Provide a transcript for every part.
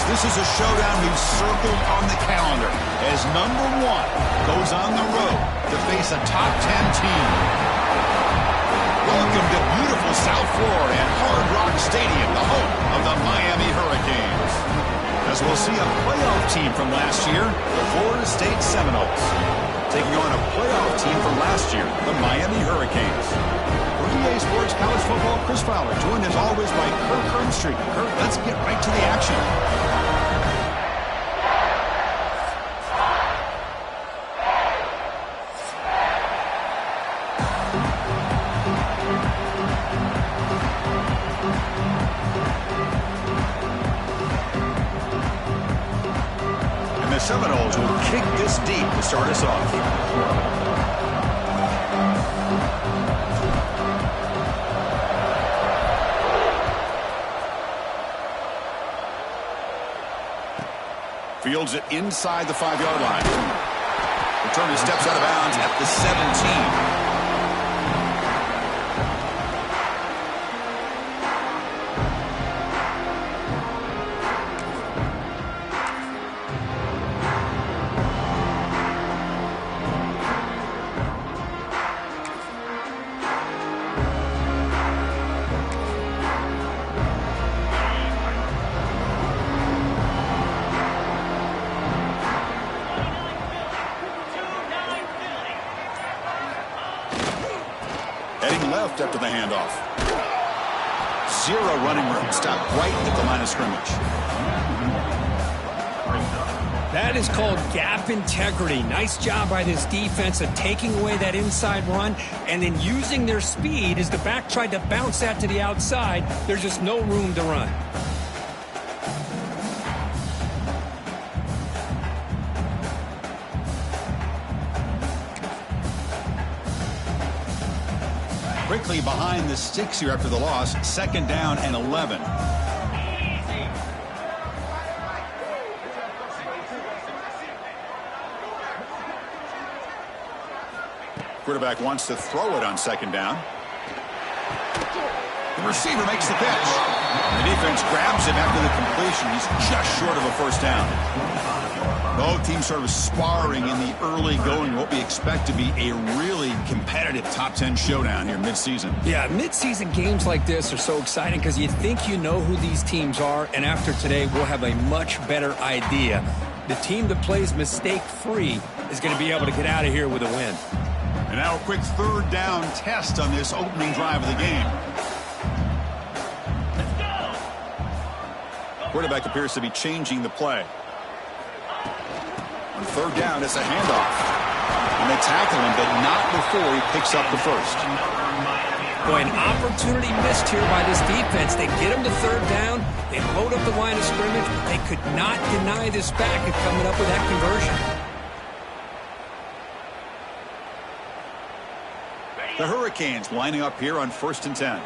this is a showdown we've circled on the calendar as number 1 goes on the road to face a top 10 team. Welcome to beautiful South Florida and Hard Rock Stadium, the home of the Miami Hurricanes. As we'll see a playoff team from last year, the Florida State Seminoles, taking on a playoff team from last year, the Miami Hurricanes. For EA Sports College Football, Chris Fowler, joined as always by Kirk Herbstreit. Kirk, let's get right to the action. The Seminoles will kick this deep to start us off. Fields it inside the 5-yard line. Returner steps out of bounds at the 17. Left after the handoff. Zero running room. Stop right at the line of scrimmage. That is called gap integrity. Nice job by this defense of taking away that inside run and then using their speed as the back tried to bounce that to the outside. There's just no room to run. Quickly behind the sticks here after the loss. 2nd down and 11. Quarterback wants to throw it on 2nd down. The receiver makes the catch. The defense grabs him after the completion. He's just short of a 1st down. Both teams sort of sparring in the early going, what we expect to be a really competitive top 10 showdown here midseason. Yeah, midseason games like this are so exciting because you think you know who these teams are, and after today we'll have a much better idea. The team that plays mistake-free is going to be able to get out of here with a win. And now a quick 3rd down test on this opening drive of the game. Quarterback appears to be changing the play. On 3rd down, it's a handoff. And they tackle him, but not before he picks up the 1st. Boy, an opportunity missed here by this defense. They get him to 3rd down. They load up the line of scrimmage. They could not deny this back of coming up with that conversion. The Hurricanes lining up here on 1st and 10.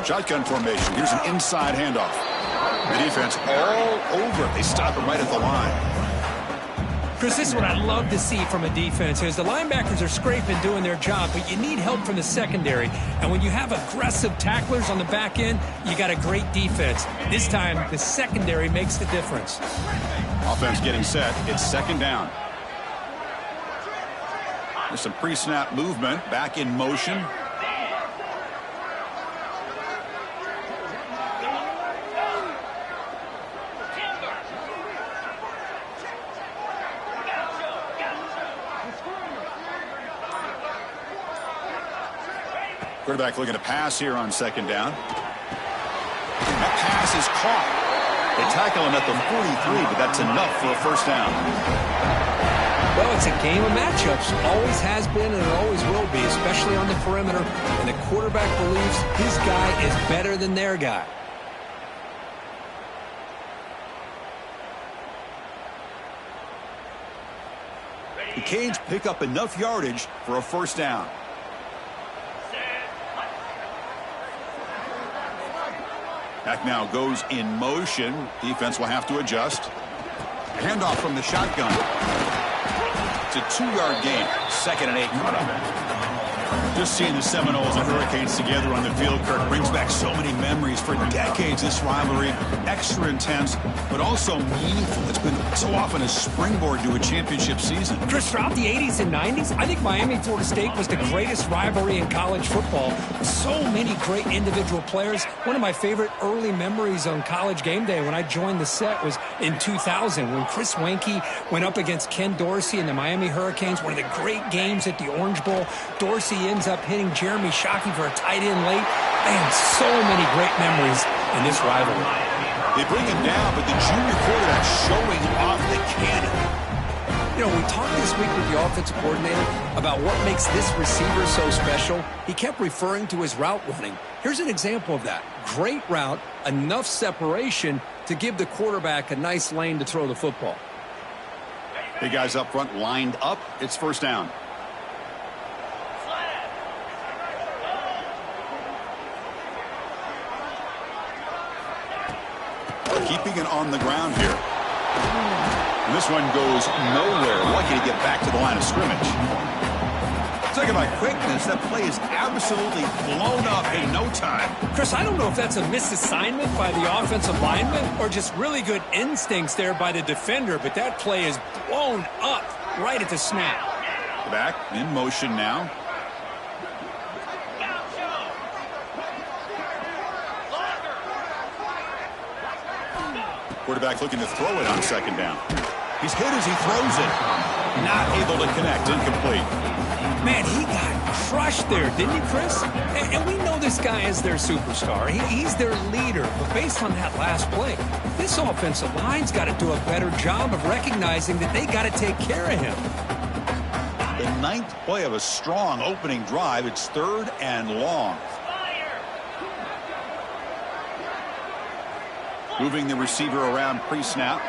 Shotgun formation. Here's an inside handoff. The defense all over it. They stop him right at the line. Chris, this is what I love to see from a defense is the linebackers are scraping, doing their job, but you need help from the secondary. And when you have aggressive tacklers on the back end, you got a great defense. This time, the secondary makes the difference. Offense getting set. It's 2nd down. There's some pre-snap movement. Back in motion. Quarterback looking to pass here on 2nd down. That pass is caught. They tackle him at the 43, but that's enough for a 1st down. Well, it's a game of matchups. Always has been and it always will be, especially on the perimeter. And the quarterback believes his guy is better than their guy. The Canes pick up enough yardage for a 1st down. Back now goes in motion. Defense will have to adjust. Handoff from the shotgun. It's a 2-yard gain. 2nd and 8 coming up. Just seeing the Seminoles and Hurricanes together on the field, Kirk, brings back so many memories. For decades, this rivalry, extra intense, but also meaningful. It's been so often a springboard to a championship season. Chris, throughout the 80s and 90s, I think Miami-Florida State was the greatest rivalry in college football. So many great individual players. One of my favorite early memories on College Game Day when I joined the set was in 2000 when Chris Weinke went up against Ken Dorsey and the Miami Hurricanes. One of the great games at the Orange Bowl. Dorsey ends up hitting Jeremy Shockey for a tight end late. Man, so many great memories in this rivalry. They bring him down, but the junior quarterback showing off the cannon. You know, we talked this week with the offensive coordinator about what makes this receiver so special. He kept referring to his route running. Here's an example of that. Great route, enough separation to give the quarterback a nice lane to throw the football. Hey, guys up front lined up. It's 1st down. Keeping it on the ground here. And this one goes nowhere. Lucky to get back to the line of scrimmage. Talking about quickness, that play is absolutely blown up in no time. Chris, I don't know if that's a misassignment by the offensive lineman or just really good instincts there by the defender, but that play is blown up right at the snap. Back in motion now. Quarterback looking to throw it on 2nd down. He's hit as he throws it. Not able to connect. Incomplete. Man, he got crushed there, didn't he, Chris? And we know this guy is their superstar. He's their leader. But based on that last play, this offensive line's got to do a better job of recognizing that they got to take care of him. The 9th play of a strong opening drive. It's 3rd and long. Moving the receiver around pre-snap.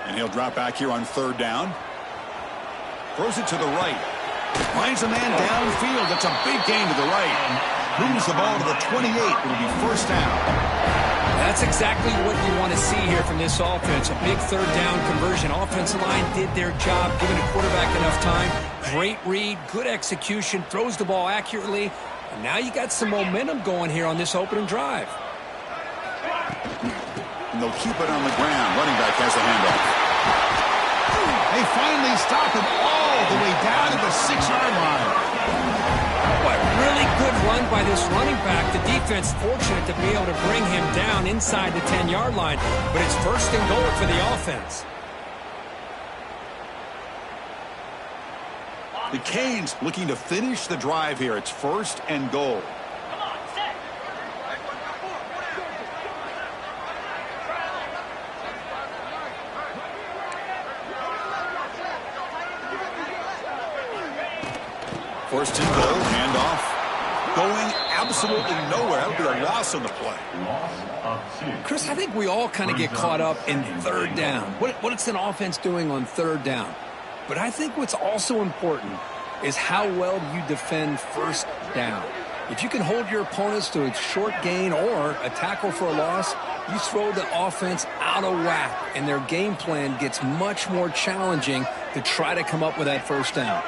And he'll drop back here on 3rd down. Throws it to the right. Finds a man downfield. That's a big gain to the right. Moves the ball to the 28. It'll be 1st down. That's exactly what you want to see here from this offense. A big 3rd down conversion. Offensive line did their job, giving the quarterback enough time. Great read, good execution, throws the ball accurately. And now you got some momentum going here on this opening drive. And they'll keep it on the ground. Running back has a handoff. They finally stop him all the way down to the 6-yard line. What really good run by this running back. The defense fortunate to be able to bring him down inside the 10-yard line. But it's 1st and goal for the offense. The Canes looking to finish the drive here. It's 1st and goal. First and goal, handoff, going absolutely nowhere. That'll be a loss on the play. Chris, I think we all kind of get caught up in 3rd down. What's an offense doing on 3rd down? But I think what's also important is how well you defend 1st down. If you can hold your opponents to a short gain or a tackle for a loss, you throw the offense out of whack, and their game plan gets much more challenging to try to come up with that 1st down.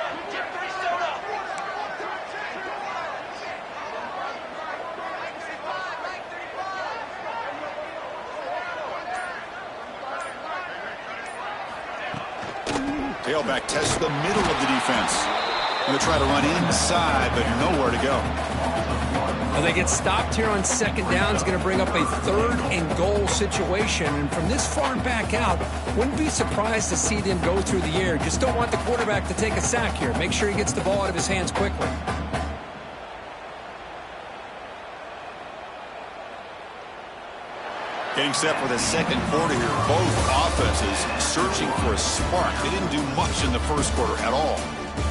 Tailback tests the middle of the defense. Going to try to run inside, but nowhere to go. Well, they get stopped here on 2nd down. It's going to bring up a 3rd and goal situation. And from this far back out, wouldn't be surprised to see them go through the air. Just don't want the quarterback to take a sack here. Make sure he gets the ball out of his hands quickly. Getting set for the 2nd quarter here. Both offenses searching for a spark. They didn't do much in the 1st quarter at all.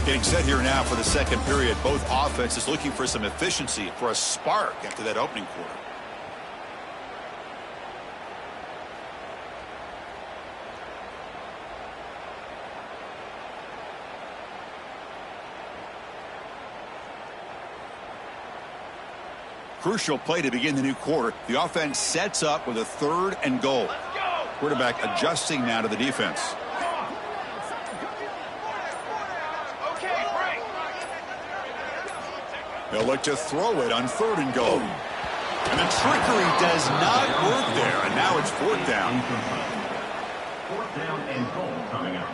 Getting set here now for the 2nd period. Both offenses looking for some efficiency, for a spark after that opening quarter. Crucial play to begin the new quarter. The offense sets up with a 3rd and goal. Quarterback adjusting now to the defense. They'll look to throw it on 3rd and goal. And the trickery does not work there. And now it's 4th down. 4th down and goal coming up.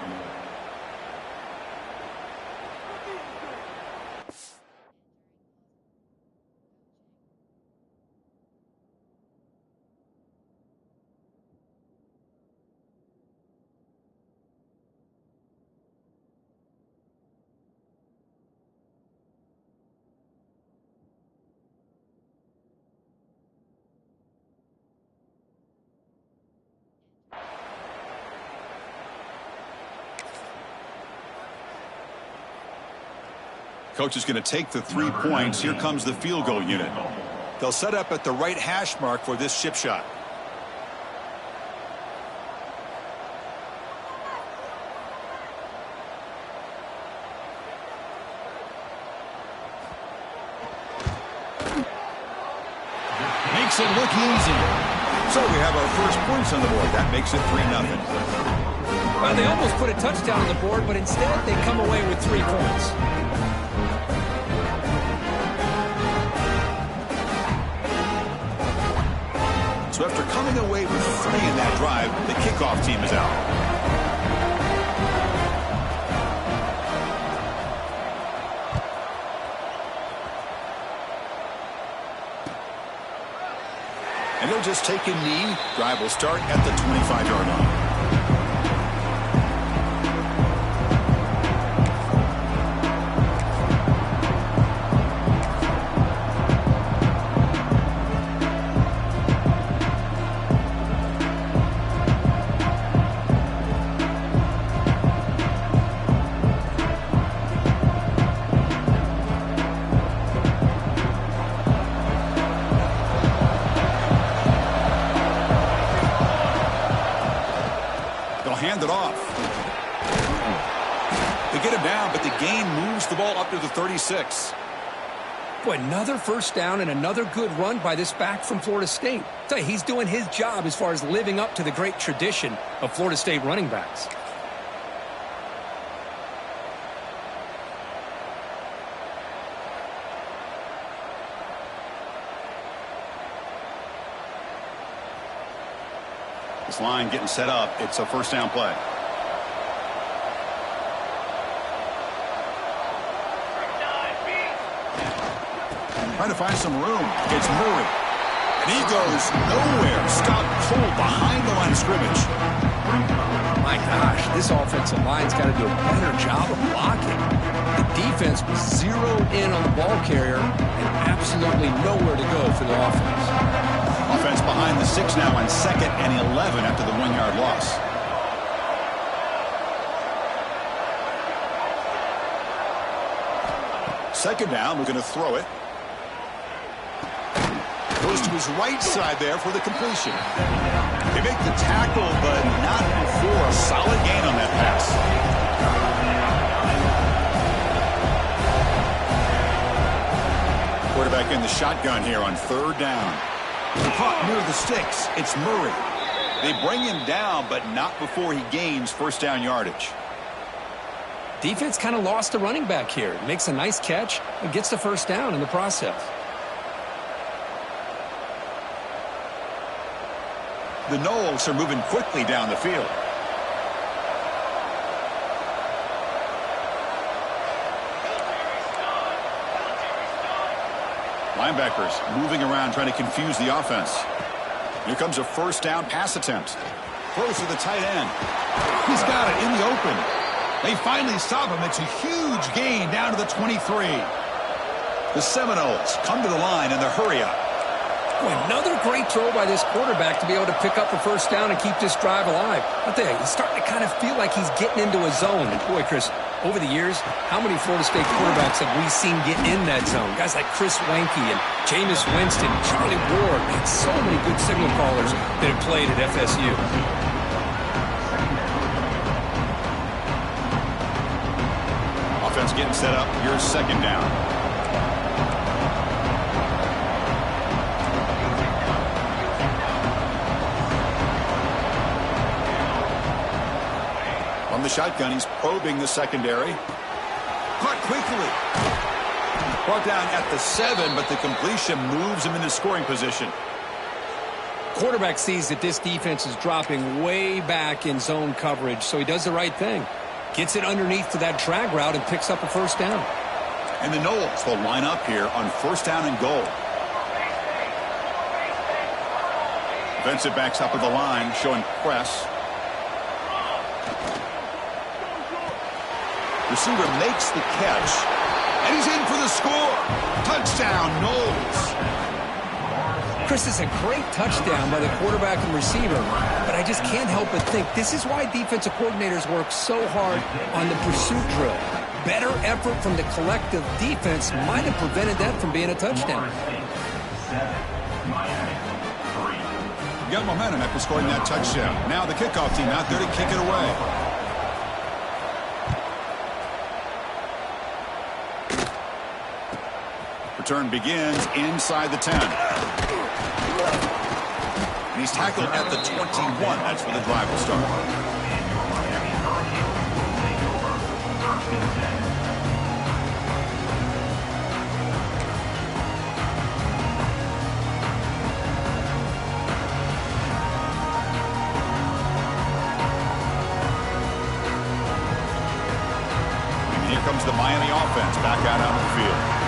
Coach is going to take the 3 points. Here comes the field goal unit. They'll set up at the right hash mark for this chip shot. Makes it look easy. So we have our first points on the board. That makes it 3-0. Well, they almost put a touchdown on the board, but instead they come away with 3 points. So after coming away with 3 in that drive, the kickoff team is out. And they'll just take a knee. Drive will start at the 25-yard line. Hand it off. They get him down, but the gain moves the ball up to the 36. Boy, another first down and another good run by this back from Florida State. I tell you, he's doing his job as far as living up to the great tradition of Florida State running backs. This line getting set up. It's a first down play. Trying to find some room. It's Murray. And he goes nowhere. Stopped cold behind the line of scrimmage. My gosh, this offensive line's got to do a better job of blocking. The defense was zeroed in on the ball carrier and absolutely nowhere to go for the offense. Offense behind the 6 now on 2nd and 11 after the 1-yard loss. Second down, we're going to throw it. Goes to his right side there for the completion. They make the tackle, but not before a solid gain on that pass. Quarterback in the shotgun here on 3rd down. Caught near the sticks. It's Murray. They bring him down, but not before he gains first down yardage. Defense kind of lost a running back here. Makes a nice catch and gets the first down in the process. The Noles are moving quickly down the field. Linebackers moving around trying to confuse the offense. Here comes a first down pass attempt. Throws to the tight end. He's got it in the open. They finally stop him. It's a huge gain down to the 23. The Seminoles come to the line in the hurry up. Boy, another great throw by this quarterback to be able to pick up a first down and keep this drive alive. I'll tell you, he's starting to kind of feel like he's getting into a zone. And boy, Chris, over the years, how many Florida State quarterbacks have we seen get in that zone? Guys like Chris Weinke and Jameis Winston, Charlie Ward, and so many good signal callers that have played at FSU. Offense getting set up. Here's second down. From the shotgun, he's probing the secondary. Caught quickly. Brought down at the 7, but the completion moves him into scoring position. Quarterback sees that this defense is dropping way back in zone coverage, so he does the right thing. Gets it underneath to that drag route and picks up a first down. And the Noles will line up here on first down and goal. Defensive backs up at the line, showing press. Receiver makes the catch, and he's in for the score. Touchdown, Noles. Chris, is a great touchdown by the quarterback and receiver, but I just can't help but think this is why defensive coordinators work so hard on the pursuit drill. Better effort from the collective defense might have prevented that from being a touchdown. You got momentum after scoring that touchdown. Now the kickoff team out there to kick it away. Return begins inside the 10. And he's tackled at the 21. That's where the drive will start. Here comes the Miami offense back out onto the field.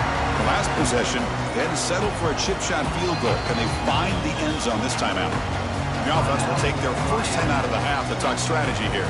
The last possession, they had to settle for a chip shot field goal. Can they find the end zone this time out? The offense will take their first 10 out of the half to talk strategy here.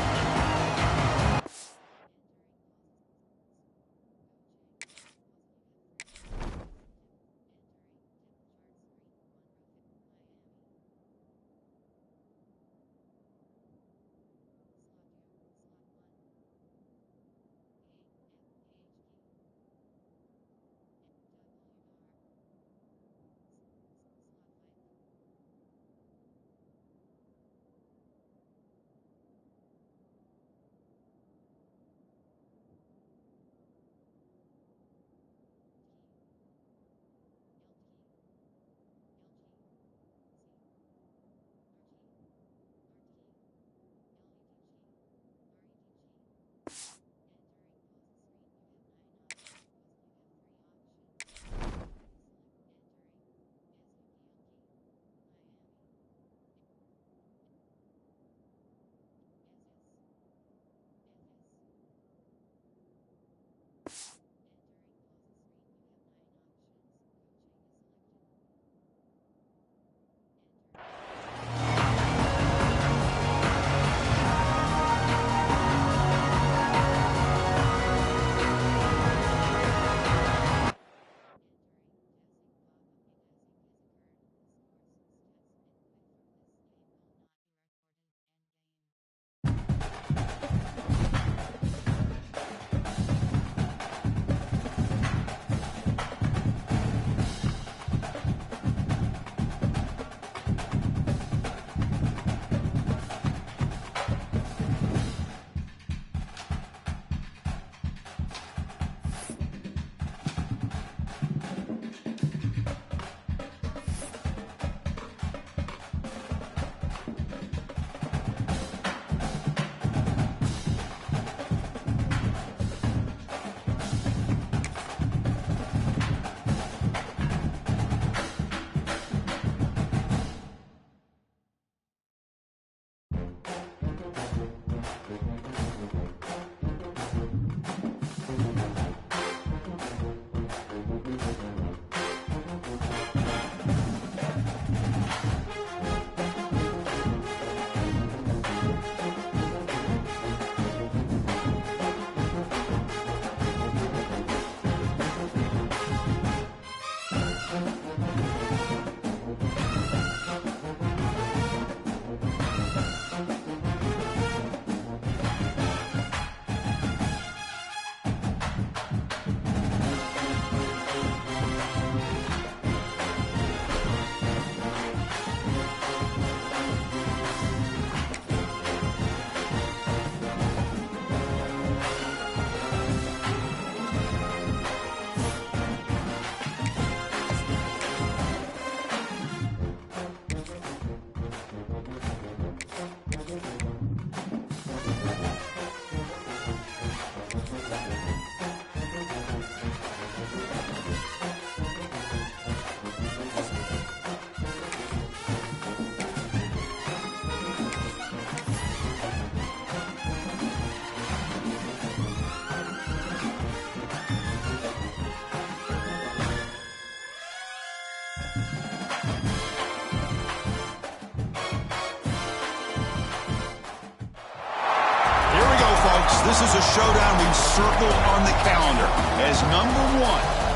this is a showdown we've circled on the calendar as number 1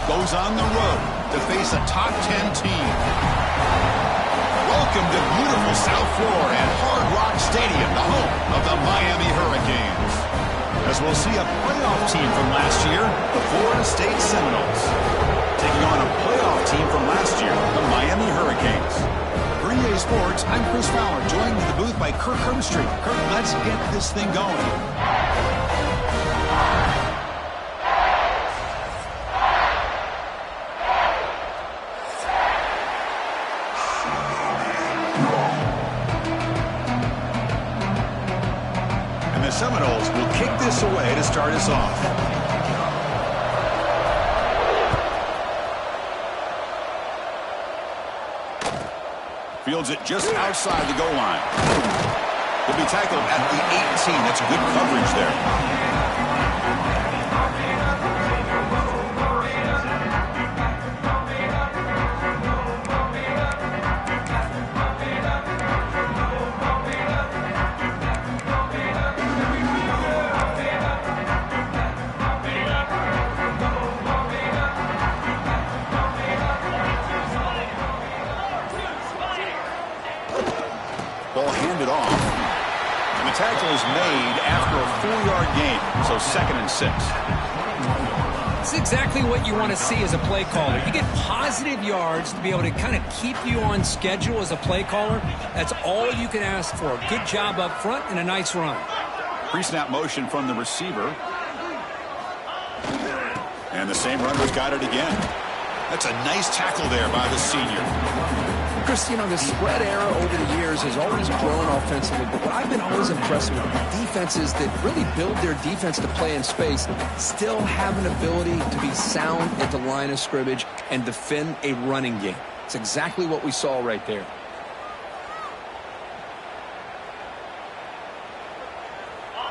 goes on the road to face a top 10 team. Welcome to beautiful South Florida at Hard Rock Stadium, the home of the Miami Hurricanes. As we'll see a playoff team from last year, the Florida State Seminoles, taking on a playoff team from last year, the Miami Hurricanes. For EA Sports, I'm Chris Fowler, joined in the booth by Kirk Herbstreit. Kirk, let's get this thing going. And the Seminoles will kick this away to start us off. Fields it just outside the goal line. He'll be tackled at the 18. That's good coverage there. Ball handed off. And the tackle is made after a 4-yard gain. So 2nd and 6. It's exactly what you want to see as a play caller. You get positive yards to be able to kind of keep you on schedule as a play caller. That's all you can ask for. Good job up front and a nice run. Pre-snap motion from the receiver. And the same runner's got it again. That's a nice tackle there by the senior. Chris, you know, the spread era over the years has always grown offensively, but what I've been always impressed with defenses that really build their defense to play in space still have an ability to be sound at the line of scrimmage and defend a running game. It's exactly what we saw right there.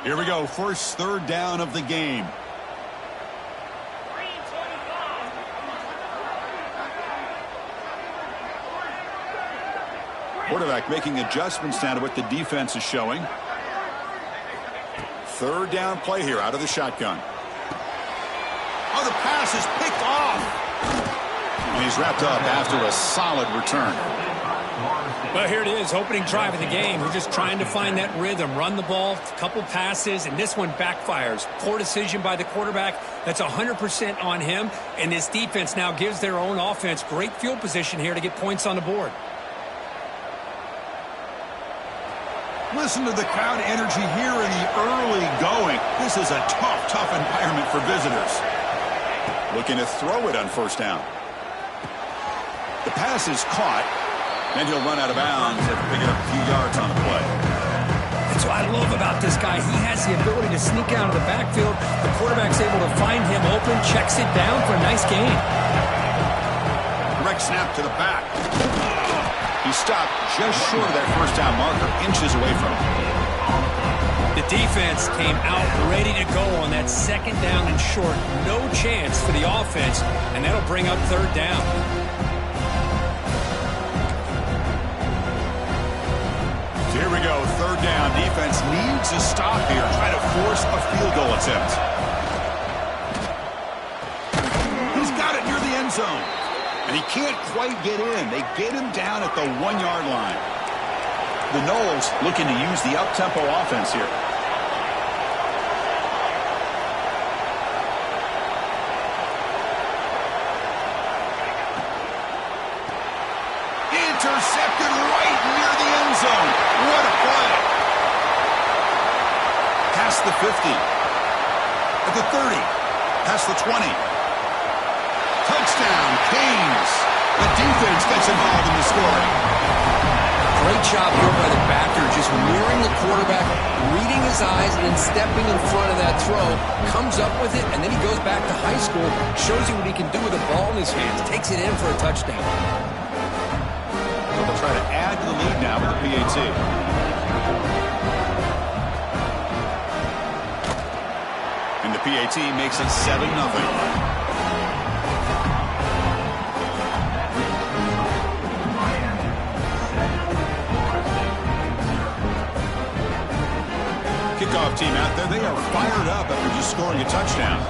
Here we go, first 3rd down of the game. Quarterback making adjustments now to what the defense is showing. 3rd down play here out of the shotgun. Oh, the pass is picked off. And he's wrapped up after a solid return. Well, here it is, opening drive of the game. We're just trying to find that rhythm, run the ball, a couple passes, and this one backfires. Poor decision by the quarterback. That's 100% on him, and this defense now gives their own offense great field position here to get points on the board. Listen to the crowd energy here in the early going. This is a tough environment for visitors. Looking to throw it on 1st down. The pass is caught, and he'll run out of bounds after picking up a few yards on the play. That's what I love about this guy. He has the ability to sneak out of the backfield. The quarterback's able to find him open, checks it down for a nice gain. Direct snap to the back. He stopped just short of that 1st down marker, inches away from him. The defense came out ready to go on that 2nd down and short. No chance for the offense, and that'll bring up 3rd down. So here we go, 3rd down. Defense needs a stop here, try to force a field goal attempt. He's got it near the end zone. And he can't quite get in. They get him down at the 1-yard line. The Noles looking to use the up-tempo offense here. Intercepted right near the end zone. What a play. Past the 50. At the 30. Past the 20. Touchdown, Canes. The defense gets involved in the scoring. Great job here by the backer, just mirroring the quarterback, reading his eyes, and then stepping in front of that throw. Comes up with it, and then he goes back to high school, shows you what he can do with the ball in his hands, takes it in for a touchdown. They'll try to add to the lead now with the PAT. And the PAT makes it 7-0. kickoff team out there, they are fired up after just scoring a touchdown.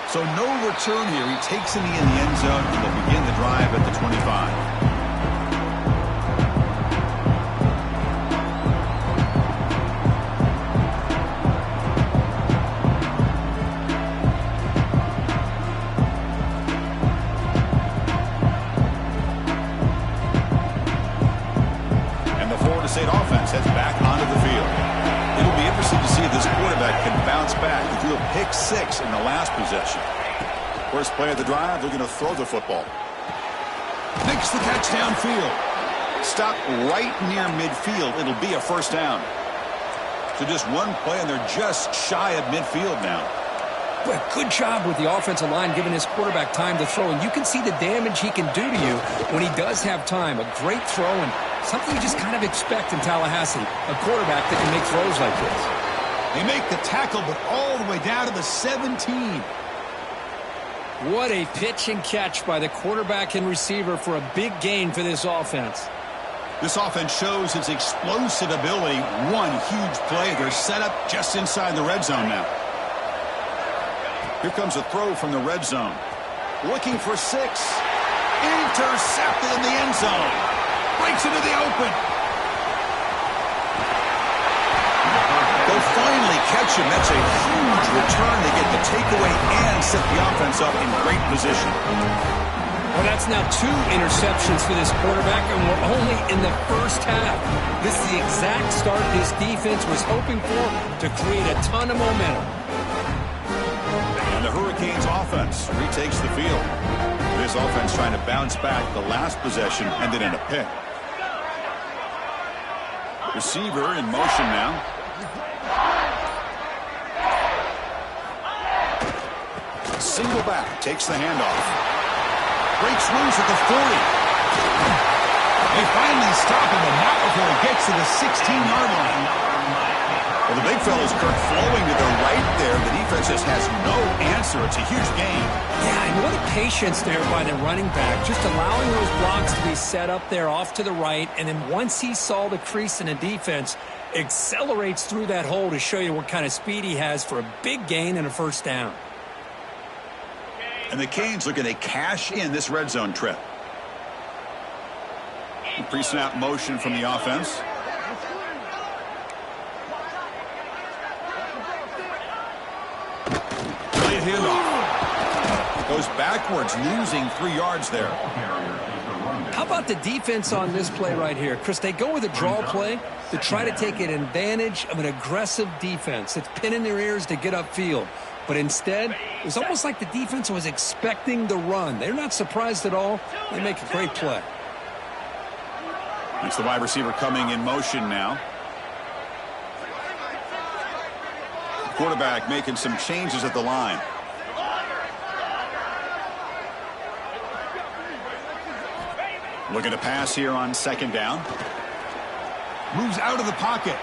So no return here. He takes it in the end zone, and they'll begin the drive at the 25. State offense heads back onto the field. It'll be interesting to see if this quarterback can bounce back. He threw a pick-6 in the last possession. First play of the drive, they're going to throw the football. Makes the catch downfield. Stop right near midfield. It'll be a first down. So just one play, and they're just shy of midfield now. But good job with the offensive line giving his quarterback time to throw. And you can see the damage he can do to you when he does have time. A great throw and something you just kind of expect in Tallahassee. A quarterback that can make throws like this. They make the tackle, but all the way down to the 17. What a pitch and catch by the quarterback and receiver for a big gain for this offense. This offense shows its explosive ability. One huge play. They're set up just inside the red zone now. Here comes a throw from the red zone. Looking for 6. Intercepted in the end zone. Breaks into the open. They'll finally catch him. That's a huge return. They get the takeaway and set the offense up in great position. Well, that's now 2 interceptions for this quarterback, and we're only in the first half. This is the exact start this defense was hoping for to create a ton of momentum. And the Hurricanes offense retakes the field. This offense trying to bounce back. The last possession ended in a pick. Receiver in motion now. Single back, takes the handoff. Breaks loose at the 40. They finally stop him, and not before he gets to the 16-yard line. Well, the big fella's Kirk flowing to the right there. The defense just has no answer. It's a huge gain. Yeah, and what a patience there by the running back, just allowing those blocks to be set up there off to the right, and then once he saw the crease in the defense, accelerates through that hole to show you what kind of speed he has for a big gain and a first down. And the Canes looking to cash in this red zone trip. Pre-snap motion from the offense. Brilliant handoff. Goes backwards, losing 3 yards there. How about the defense on this play right here? Chris, they go with a draw play to try to take an advantage of an aggressive defense that's pinning their ears to get upfield. But instead, it was almost like the defense was expecting the run. They're not surprised at all. They make a great play. It's the wide receiver coming in motion now. Quarterback making some changes at the line. Looking to pass here on second down. Moves out of the pocket.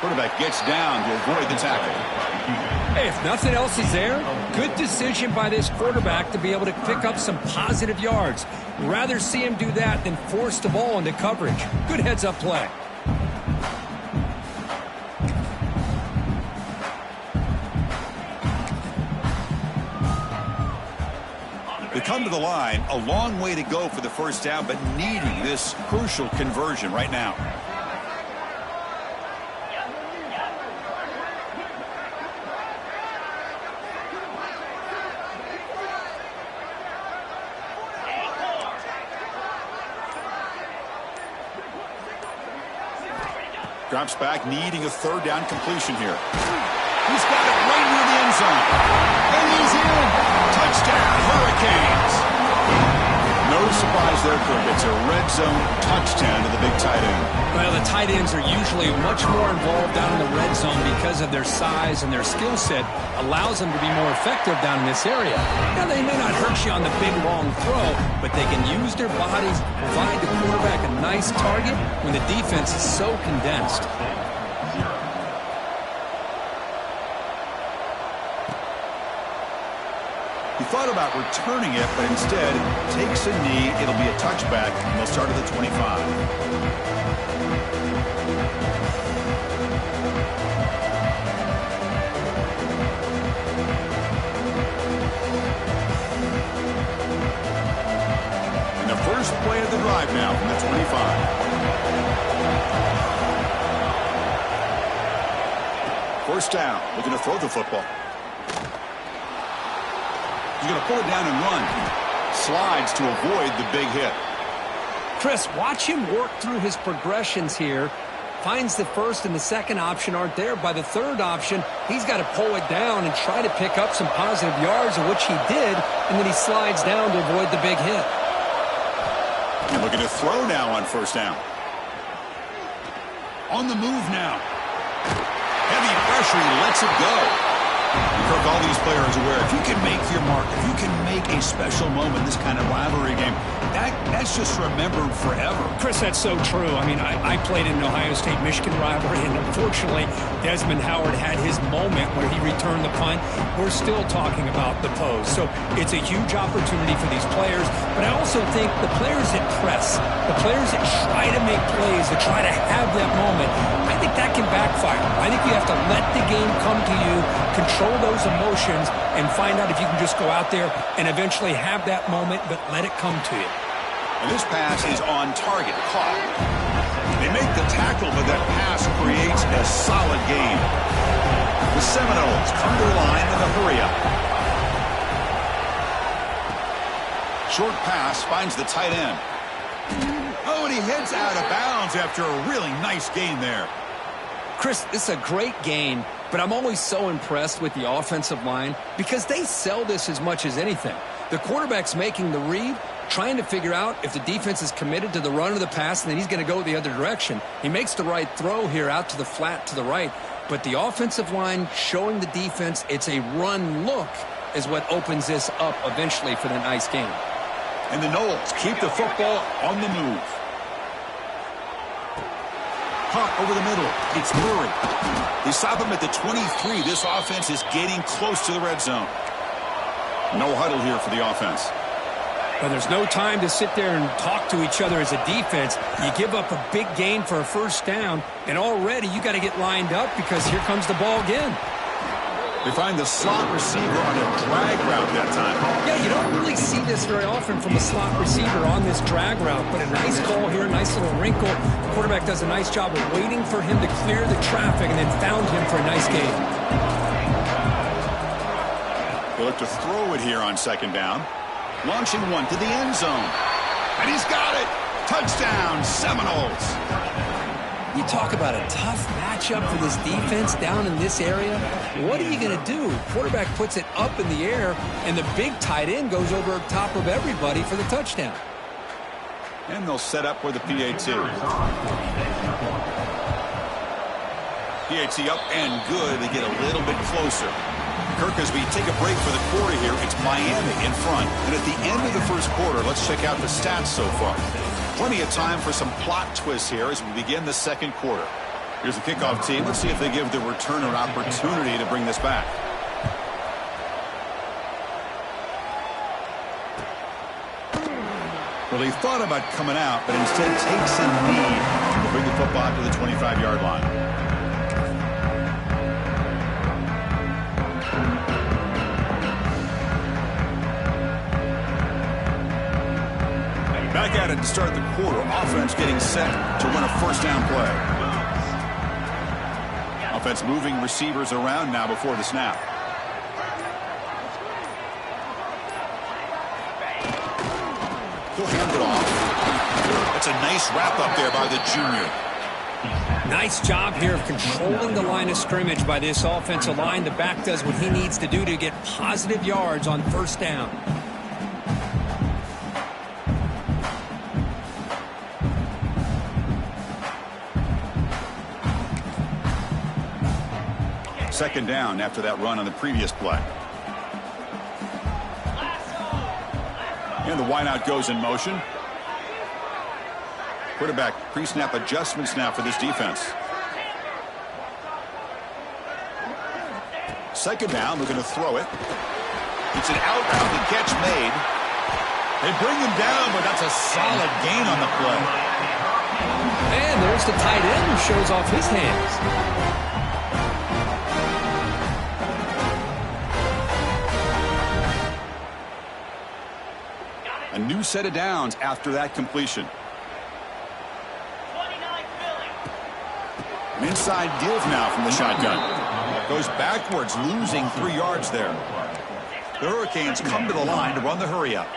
Quarterback gets down to avoid the tackle. Hey, if nothing else is there, good decision by this quarterback to be able to pick up some positive yards. Rather see him do that than force the ball into coverage. Good heads-up play. They come to the line, a long way to go for the first down, but needing this crucial conversion right now. Drops back, needing a third down completion here. He's got it right near the end zone. And he's in. Touchdown, Hurricanes. No surprise there, Kirk. It's a red zone touchdown to the big tight end. Well, the tight ends are usually much more involved down in the red zone because of their size and their skill set. Allows them to be more effective down in this area. Now, they may not hurt you on the big, long throw, but they can use their bodies, provide the quarterback a nice target when the defense is so condensed. He thought about returning it, but instead takes a knee. It'll be a touchback, and they'll start at the 25. First play of the drive now from the 25. First down, looking to throw the football. He's going to pull it down and run. Slides to avoid the big hit. Chris, watch him work through his progressions here. Finds the first and the second option aren't there. By the third option, he's got to pull it down and try to pick up some positive yards, of which he did, and then he slides down to avoid the big hit. And looking to throw now on first down. On the move now. Heavy pressure, he lets it go. Kirk, all these players aware, if you can make your mark, if you can make a special moment in this kind of rivalry game, that's just remembered forever. Chris, that's so true. I mean, I played in an Ohio State-Michigan rivalry, and unfortunately, Desmond Howard had his moment where he returned the punt. We're still talking about the pose. So it's a huge opportunity for these players, but I also think the players that press, the players that try to make plays, that try to have that moment, I think that can backfire. I think you have to let the game come to you, control those emotions, and find out if you can just go out there and eventually have that moment, but let it come to you. And this pass is on target, caught. They make the tackle, but that pass creates a solid gain. The Seminoles come to the line in a hurry-up. Short pass finds the tight end. Oh, and he heads out of bounds after a really nice gain there. Chris, this is a great gain, but I'm always so impressed with the offensive line because they sell this as much as anything. The quarterback's making the read, trying to figure out if the defense is committed to the run or the pass, and then he's going to go the other direction. He makes the right throw here out to the flat to the right, but the offensive line showing the defense it's a run look is what opens this up eventually for the nice game. And the Noles keep the football on the move. Hop over the middle. It's Murray. They stop him at the 23. This offense is getting close to the red zone. No huddle here for the offense. But there's no time to sit there and talk to each other as a defense. You give up a big gain for a first down, and already you got to get lined up because here comes the ball again. They find the slot receiver on a drag route that time. Yeah, you don't really see this very often from a slot receiver on this drag route, but a nice call here, a nice little wrinkle. The quarterback does a nice job of waiting for him to clear the traffic and then found him for a nice gain. They look to throw it here on second down. Launching one to the end zone. And he's got it. Touchdown, Seminoles. You talk about a tough matchup for this defense down in this area. What are you going to do? Quarterback puts it up in the air, and the big tight end goes over top of everybody for the touchdown. And they'll set up for the PAT. PAT up and good. They get a little bit closer. Kirk, as we take a break for the quarter here, it's Miami in front. And at the end of the first quarter, let's check out the stats so far. Plenty of time for some plot twists here as we begin the second quarter. Here's the kickoff team. Let's see if they give the returner an opportunity to bring this back. Well, he thought about coming out, but instead takes a knee to bring the football to the 25-yard line. Back at it to start the quarter. Offense getting set to run a first down play. Offense moving receivers around now before the snap. He'll hand it off. That's a nice wrap up there by the junior. Nice job here of controlling the line of scrimmage by this offensive line. The back does what he needs to do to get positive yards on first down. Second down after that run on the previous play. And the wideout goes in motion. Quarterback pre-snap adjustments now for this defense. Second down, looking to throw it. It's an out route. The catch made. They bring him down, but that's a solid gain on the play. And there's the tight end who shows off his hands. A new set of downs after that completion. An inside give now from the shotgun. Goes backwards, losing 3 yards there. The Hurricanes come to the line to run the hurry up.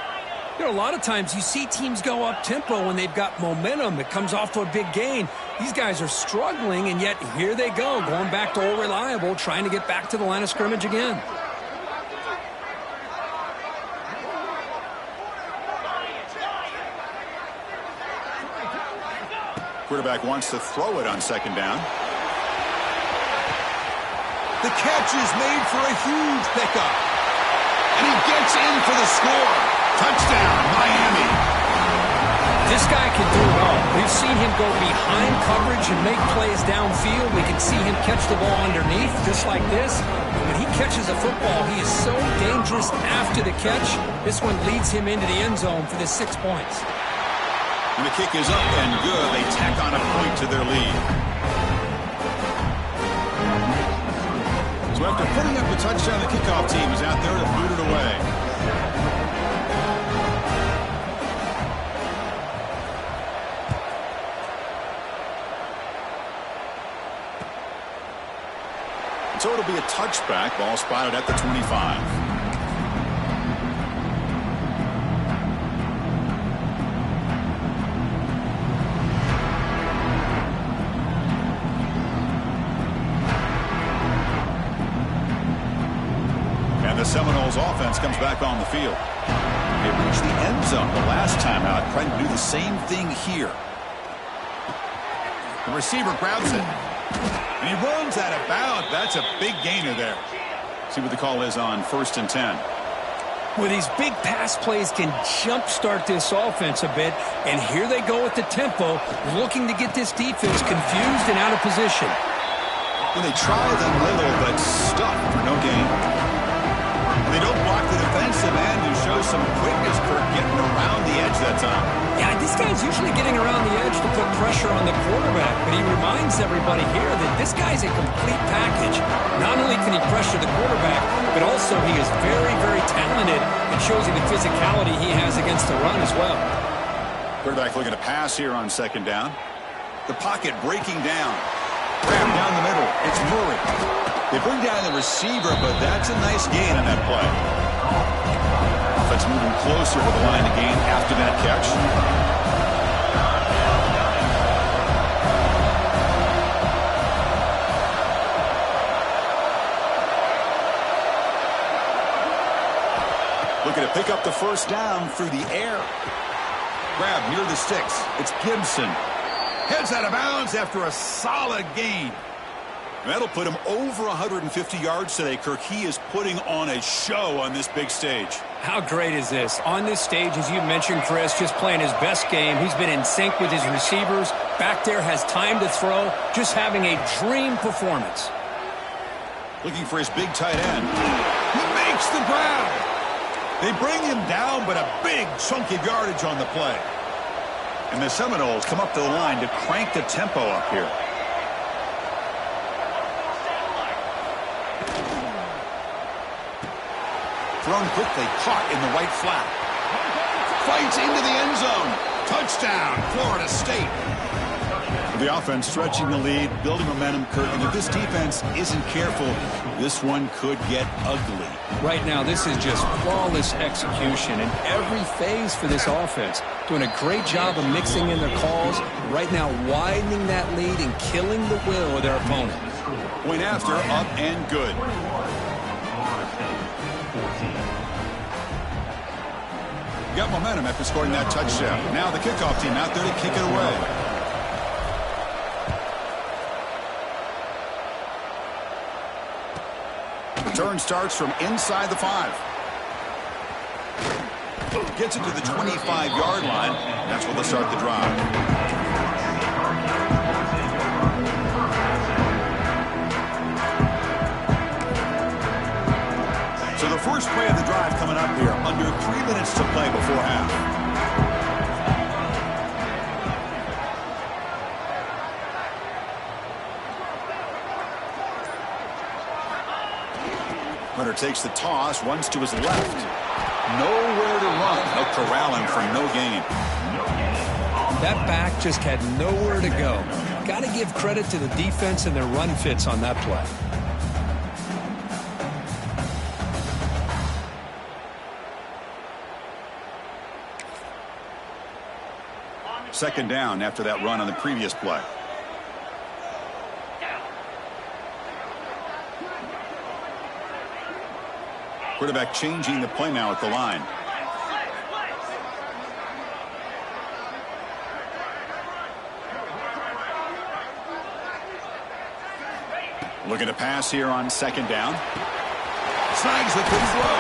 You know, a lot of times you see teams go up-tempo when they've got momentum. It comes off to a big gain. These guys are struggling, and yet here they go, going back to old reliable, trying to get back to the line of scrimmage again. Quarterback wants to throw it on second down. The catch is made for a huge pickup. And he gets in for the score. Touchdown, Miami. This guy can do it all. We've seen him go behind coverage and make plays downfield. We can see him catch the ball underneath, just like this. When he catches a football, he is so dangerous after the catch. This one leads him into the end zone for the 6 points. And the kick is up and good. They tack on a point to their lead. So after putting up the touchdown, the kickoff team is out there to boot it away. So it'll be a touchback. Ball spotted at the 25. The Seminoles offense comes back on the field. They reached the end zone the last time out, trying to do the same thing here. The receiver grabs it, and he runs out of bounds. That's a big gainer there. See what the call is on 1st and 10. Well, these big pass plays can jumpstart this offense a bit, and here they go with the tempo, looking to get this defense confused and out of position. Well, they try them little, but stuck for no gain. They don't block the defensive end who shows some quickness for getting around the edge that time. Yeah, this guy's usually getting around the edge to put pressure on the quarterback, but he reminds everybody here that this guy's a complete package. Not only can he pressure the quarterback, but also he is very, very talented and shows you the physicality he has against the run as well. Quarterback looking to pass here on second down. The pocket breaking down. Grab down the middle. It's Murray. They bring down the receiver, but that's a nice gain on that play. Offense moving closer to the line of gain after that catch. Looking to pick up the first down through the air. Grab near the sticks. It's Gibson. Heads out of bounds after a solid gain. That'll put him over 150 yards today, Kirk. He is putting on a show on this big stage. How great is this? On this stage, as you mentioned, Chris, just playing his best game. He's been in sync with his receivers. Back there, has time to throw. Just having a dream performance. Looking for his big tight end. He makes the grab. They bring him down, but a big chunk of yardage on the play. And the Seminoles come up to the line to crank the tempo up here. Thrown quickly, caught in the right flat. Fights into the end zone. Touchdown, Florida State. The offense stretching the lead, building momentum, Kurt. And if this defense isn't careful, this one could get ugly. Right now, this is just flawless execution in every phase for this offense. Doing a great job of mixing in their calls. Right now, widening that lead and killing the will of their opponent. Point after, up and good. Got momentum after scoring that touchdown. Now the kickoff team out there to kick it away. Return starts from inside the 5. Gets it to the 25-yard line. That's where they'll start the drive. So the first play of the drive coming up here. Under 3 minutes to play before half. Hunter takes the toss, runs to his left. Nowhere to run. They'll corral him for no gain. That back just had nowhere to go. Got to give credit to the defense and their run fits on that play. Second down after that run on the previous play. Quarterback changing the play now at the line. Looking to pass here on second down. Snags the quick throw.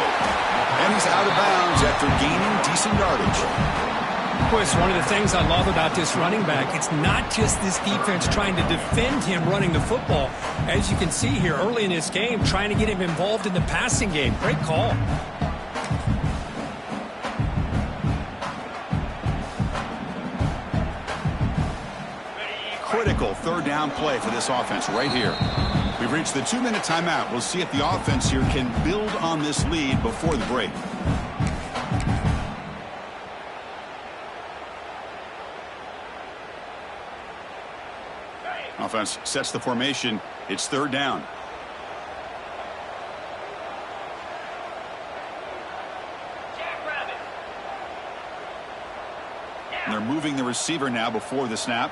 And he's out of bounds after gaining decent yardage. Of course, one of the things I love about this running back, it's not just this defense trying to defend him running the football. As you can see here early in this game, trying to get him involved in the passing game. Great call. Critical third down play for this offense right here. We've reached the 2-minute timeout. We'll see if the offense here can build on this lead before the break. Offense sets the formation. It's third down. And they're moving the receiver now before the snap.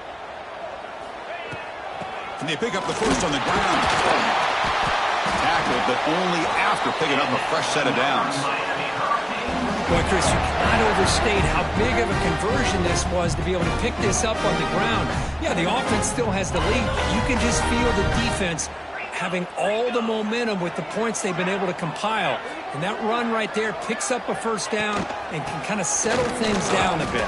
Can they pick up the first on the ground? Tackled, but only after picking up a fresh set of downs. Boy, Chris, you cannot overstate how big of a conversion this was to be able to pick this up on the ground. Yeah, the offense still has the lead, but you can just feel the defense having all the momentum with the points they've been able to compile. And that run right there picks up a first down and can kind of settle things down a bit.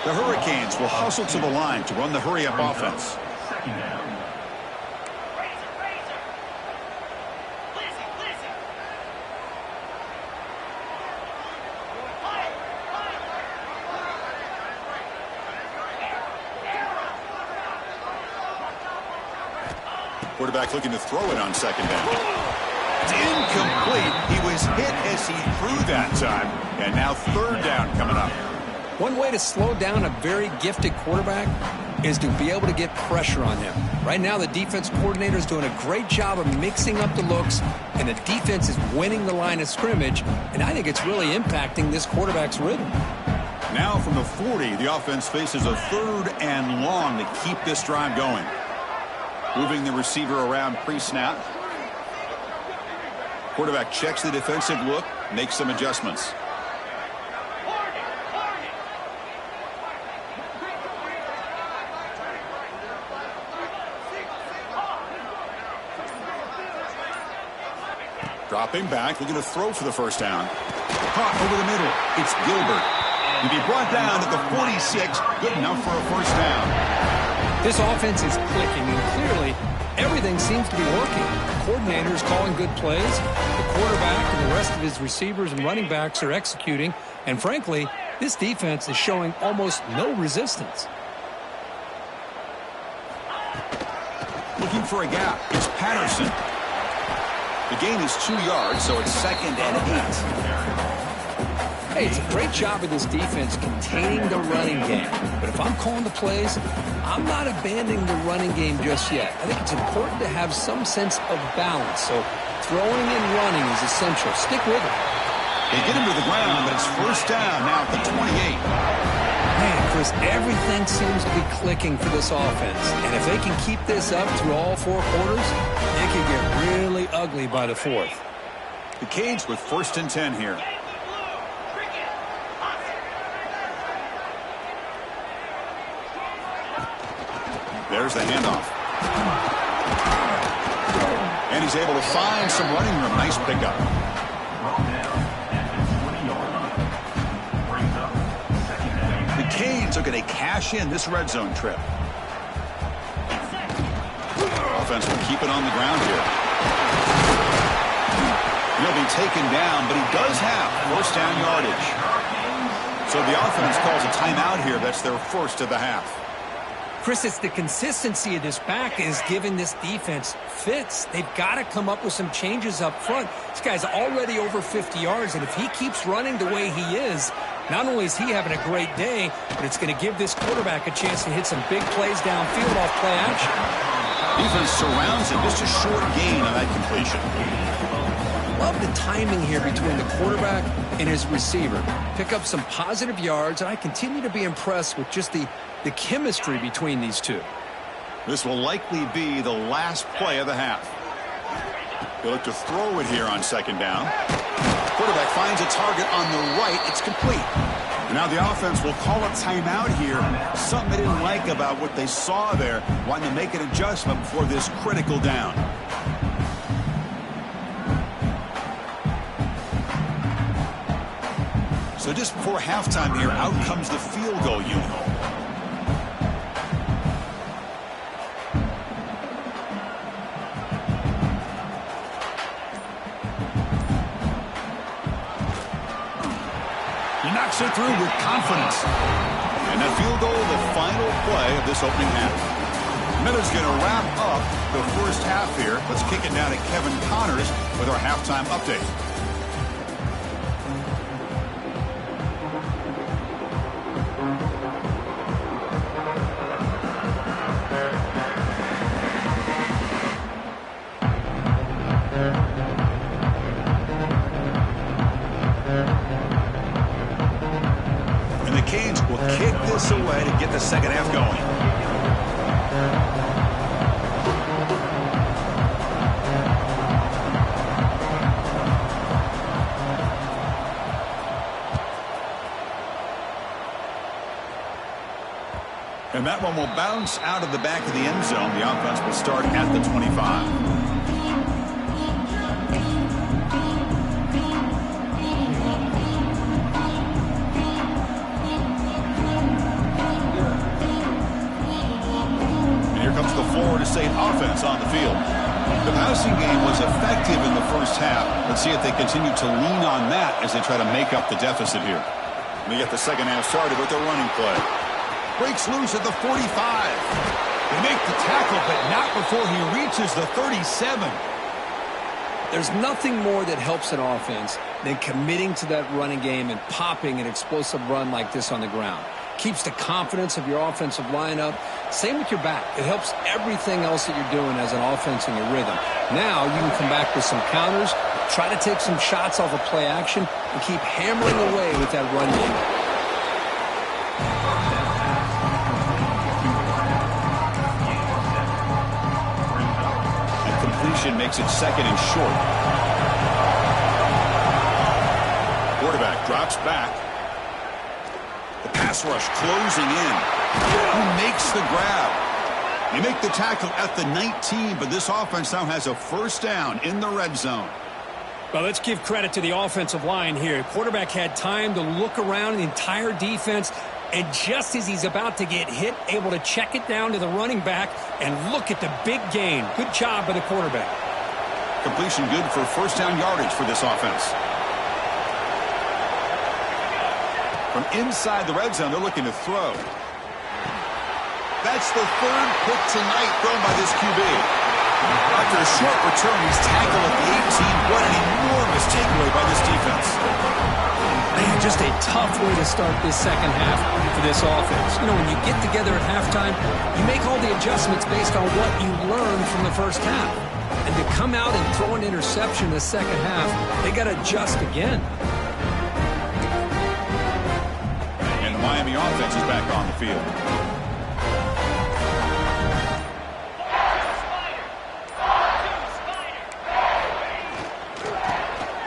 The Hurricanes will hustle to the line to run the hurry-up offense. Quarterback looking to throw it on second down. It's incomplete. He was hit as he threw that time. And now third down coming up. One way to slow down a very gifted quarterback is to be able to get pressure on him. Right now, the defense coordinator is doing a great job of mixing up the looks, and the defense is winning the line of scrimmage, and I think it's really impacting this quarterback's rhythm. Now from the 40, the offense faces a third and long to keep this drive going. Moving the receiver around pre-snap. Quarterback checks the defensive look, makes some adjustments. Dropping back, looking to throw for the first down. Caught over the middle. It's Gilbert. He'll be brought down at the 46. Good enough for a first down. This offense is clicking, and clearly everything seems to be working. The coordinator is calling good plays. The quarterback and the rest of his receivers and running backs are executing. And frankly, this defense is showing almost no resistance. Looking for a gap. It's Patterson. The gain is 2 yards, so it's 2nd and 8. Hey, it's a great job of this defense containing the running game. But if I'm calling the plays, I'm not abandoning the running game just yet. I think it's important to have some sense of balance. So throwing and running is essential. Stick with it. They get him to the ground, but it's first down now at the 28. Man, Chris, everything seems to be clicking for this offense. And if they can keep this up through all 4 quarters, it can get really ugly by the 4th. The Canes with 1st and 10 here. There's the handoff. And he's able to find some running room. Nice pickup. The Canes are going to cash in this red zone trip. Offense will keep it on the ground here. He'll be taken down, but he does have first down yardage. So the offense calls a timeout here. That's their first of the half. Chris, it's the consistency of this back is giving this defense fits. They've got to come up with some changes up front. This guy's already over 50 yards, and if he keeps running the way he is, not only is he having a great day, but it's going to give this quarterback a chance to hit some big plays downfield off play action. Defense surrounds him. Just a short gain on that completion. Love the timing here between the quarterback and his receiver. Pick up some positive yards, and I continue to be impressed with just the chemistry between these two. This will likely be the last play of the half. He'll look to throw it here on second down. Quarterback finds a target on the right. It's complete. Now the offense will call a timeout here. Something they didn't like about what they saw there. Wanting to make an adjustment before this critical down. So just before halftime here, out comes the field goal unit. He knocks it through with confidence. And that field goal, the final play of this opening half. Miller's going to wrap up the first half here. Let's kick it down to Kevin Connors with our halftime update. Away to get the second half going. And that one will bounce out of the back of the end zone. The offense will start at the 25. Florida State offense on the field. The passing game was effective in the first half. Let's see if they continue to lean on that as they try to make up the deficit here. We get the second half started with the running play. Breaks loose at the 45. They make the tackle, but not before he reaches the 37. There's nothing more that helps an offense than committing to that running game and popping an explosive run like this on the ground. Keeps the confidence of your offensive lineup. Same with your back. It helps everything else that you're doing as an offense in your rhythm. Now you can come back with some counters, try to take some shots off of play action, and keep hammering away with that run game. And completion makes it second and short. Quarterback drops back. The pass rush closing in. Who makes the grab? They make the tackle at the 19, but this offense now has a first down in the red zone. Well, let's give credit to the offensive line here. Quarterback had time to look around the entire defense, and just as he's about to get hit, able to check it down to the running back, and look at the big gain. Good job by the quarterback. Completion good for first down yardage for this offense. From inside the red zone, they're looking to throw. That's the third pick tonight thrown by this QB. After a short return, he's tackled at the 18. What an enormous takeaway by this defense. Man, just a tough way to start this second half for this offense. You know, when you get together at halftime, you make all the adjustments based on what you learned from the first half. And to come out and throw an interception in the second half, they got to adjust again. And the Miami offense is back on the field.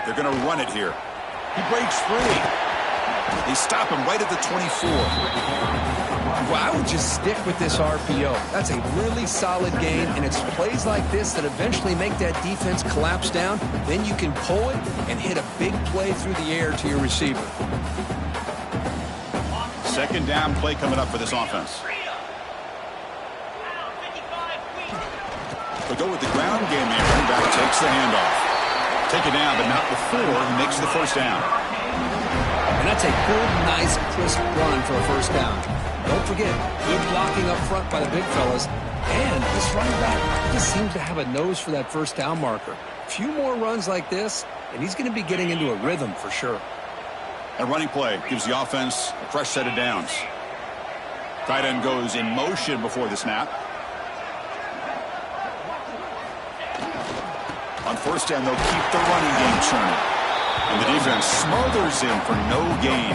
They're going to run it here. He breaks free. They stop him right at the 24. Well, I would just stick with this RPO. That's a really solid game, and it's plays like this that eventually make that defense collapse down. Then you can pull it and hit a big play through the air to your receiver. Second down play coming up for this offense. They go with the ground game there. Running back takes the handoff. Take it down, but not before he makes the first down. And that's a good, nice, crisp run for a first down. Don't forget, good blocking up front by the big fellas. And this running back just seems to have a nose for that first down marker. A few more runs like this, and he's going to be getting into a rhythm for sure. A running play gives the offense a fresh set of downs. Tight end goes in motion before the snap. On first down, they'll keep the running game churning. And the defense smothers him for no gain.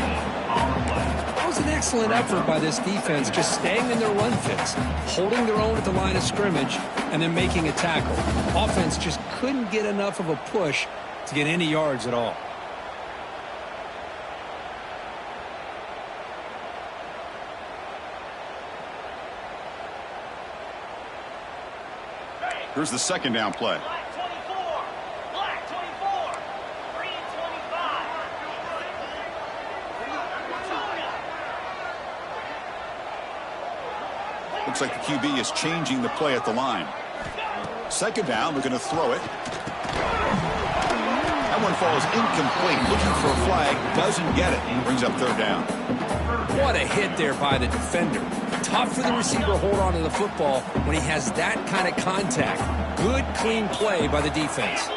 That was an excellent effort by this defense, just staying in their run fits, holding their own at the line of scrimmage, and then making a tackle. Offense just couldn't get enough of a push to get any yards at all. Here's the second down play. Looks like the QB is changing the play at the line. Second down, they're going to throw it. That one falls incomplete. Looking for a flag, doesn't get it. Brings up third down. What a hit there by the defender. Tough for the receiver to hold on to the football when he has that kind of contact. Good, clean play by the defense.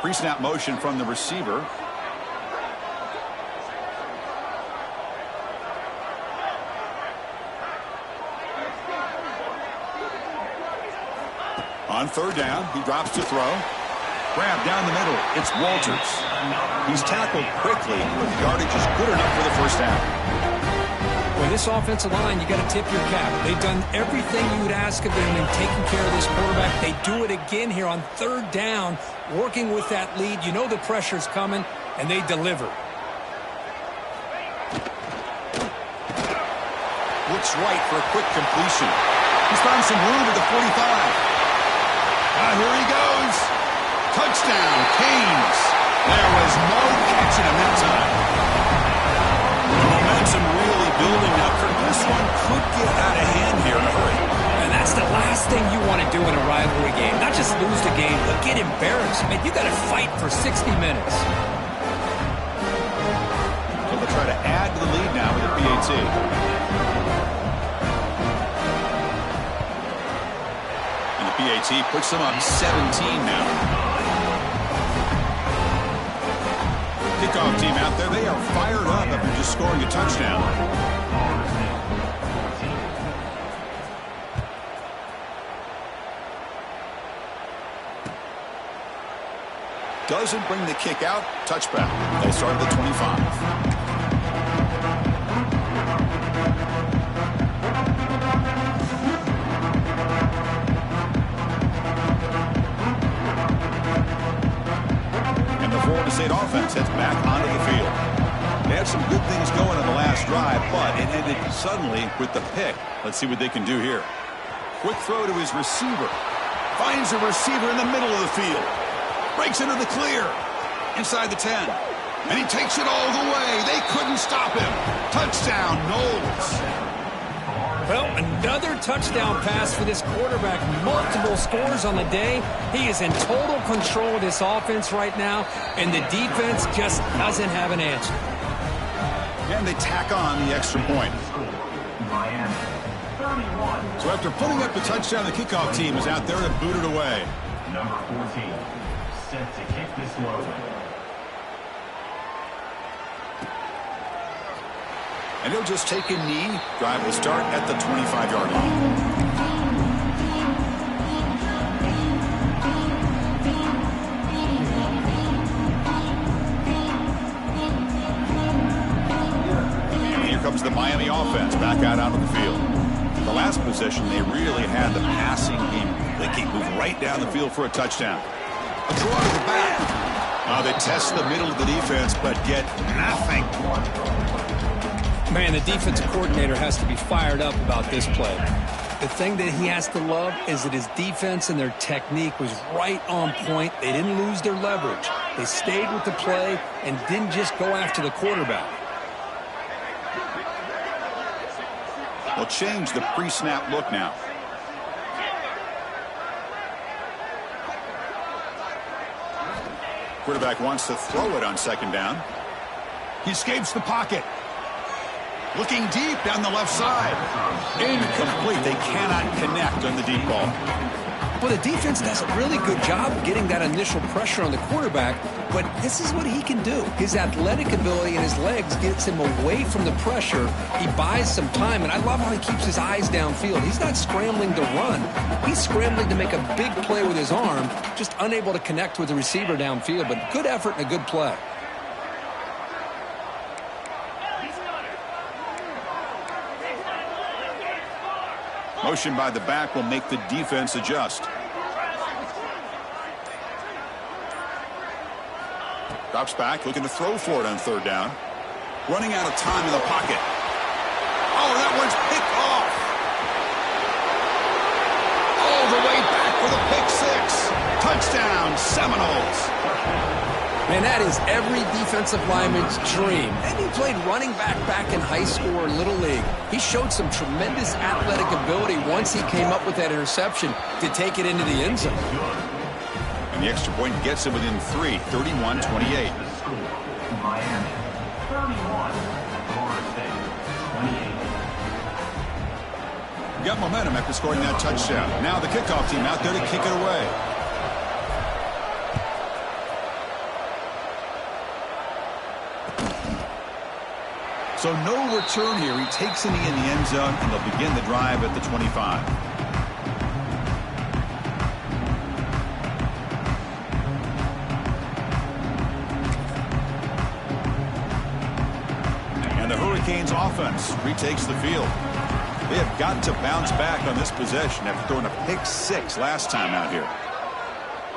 Pre-snap motion from the receiver. On third down, he drops to throw. Grab down the middle. It's Walters. He's tackled quickly, but the yardage is good enough for the first down. With this offensive line, you got to tip your cap. They've done everything you would ask of them in taking care of this quarterback. They do it again here on third down, working with that lead. You know the pressure's coming, and they deliver. Looks right for a quick completion. He's found some room at the 45. Here he goes. Touchdown, Canes. There was no catching him that time. The momentum really building now. This one could get out of hand here in a hurry. And that's the last thing you want to do in a rivalry game. Not just lose the game, but get embarrassed. Man, you got to fight for 60 minutes. So they'll try to add to the lead now with the PAT. PAT puts them up 17 now. Kickoff team out there, they are fired up after just scoring a touchdown. Doesn't bring the kick out, touchback. They'll start at the 25. Florida State offense heads back onto the field. They had some good things going on the last drive, but it ended suddenly with the pick. Let's see what they can do here. Quick throw to his receiver. Finds a receiver in the middle of the field. Breaks into the clear. Inside the 10. And he takes it all the way. They couldn't stop him. Touchdown, Knowles. Well, another touchdown pass for this quarterback. Multiple scores on the day. He is in total control of this offense right now, and the defense just doesn't have an answer. And they tack on the extra point. So after putting up the touchdown, the kickoff team is out there to boot it away. Number 14, set to kick this one away. And he'll just take a knee. Drive will start at the 25-yard line. And here comes the Miami offense back out onto the field. The last possession, they really had the passing game. They keep moving right down the field for a touchdown. A draw to the back. They test the middle of the defense, but get nothing. Man, the defensive coordinator has to be fired up about this play. The thing that he has to love is that his defense and their technique was right on point. They didn't lose their leverage. They stayed with the play and didn't just go after the quarterback. They'll change the pre-snap look now. Quarterback wants to throw it on second down. He escapes the pocket. Looking deep down the left side. Incomplete. They cannot connect on the deep ball. Well, the defense does a really good job of getting that initial pressure on the quarterback, but this is what he can do. His athletic ability and his legs gets him away from the pressure. He buys some time, and I love how he keeps his eyes downfield. He's not scrambling to run. He's scrambling to make a big play with his arm, just unable to connect with the receiver downfield, but good effort and a good play. Motion by the back will make the defense adjust. Drops back, looking to throw for it on third down. Running out of time in the pocket. Oh, that one's picked off. All the way back for the pick six. Touchdown, Seminoles. Man, that is every defensive lineman's dream. And he played running back in high school or little league. He showed some tremendous athletic ability once he came up with that interception to take it into the end zone. And the extra point gets him within 3, 31-28. Miami, 31. Florida State, 28. Got momentum after scoring that touchdown. Now the kickoff team out there to kick it away. So no return here. He takes it in the end zone, and they'll begin the drive at the 25. And the Hurricanes offense retakes the field. They have got to bounce back on this possession after throwing a pick six last time out here.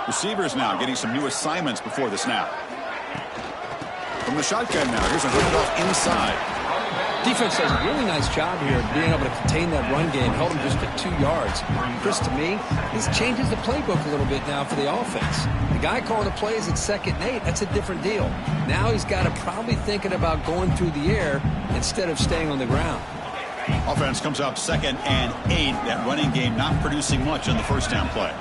Receivers now getting some new assignments before the snap. From the shotgun now, here's a handoff inside. Defense does a really nice job here of being able to contain that run game. Held him just at 2 yards. Chris, to me, this changes the playbook a little bit now for the offense. The guy calling the plays at 2nd and 8, that's a different deal. Now he's got to probably thinking about going through the air instead of staying on the ground. Offense comes up 2nd and 8. That running game not producing much on the first down play.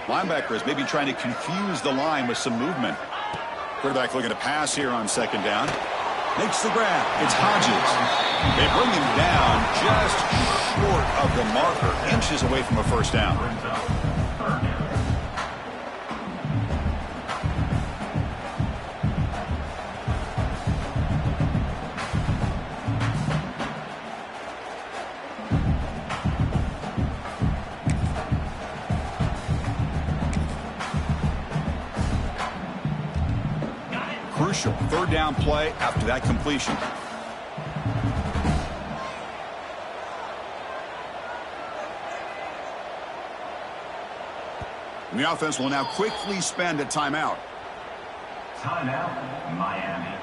Linebackers maybe trying to confuse the line with some movement. Quarterback looking to pass here on 2nd down. Makes the grab. It's Hodges. They bring him down just short of the marker, inches away from a first down. Crucial 3rd down play after that completion. And the offense will now quickly spend a timeout. Timeout, Miami.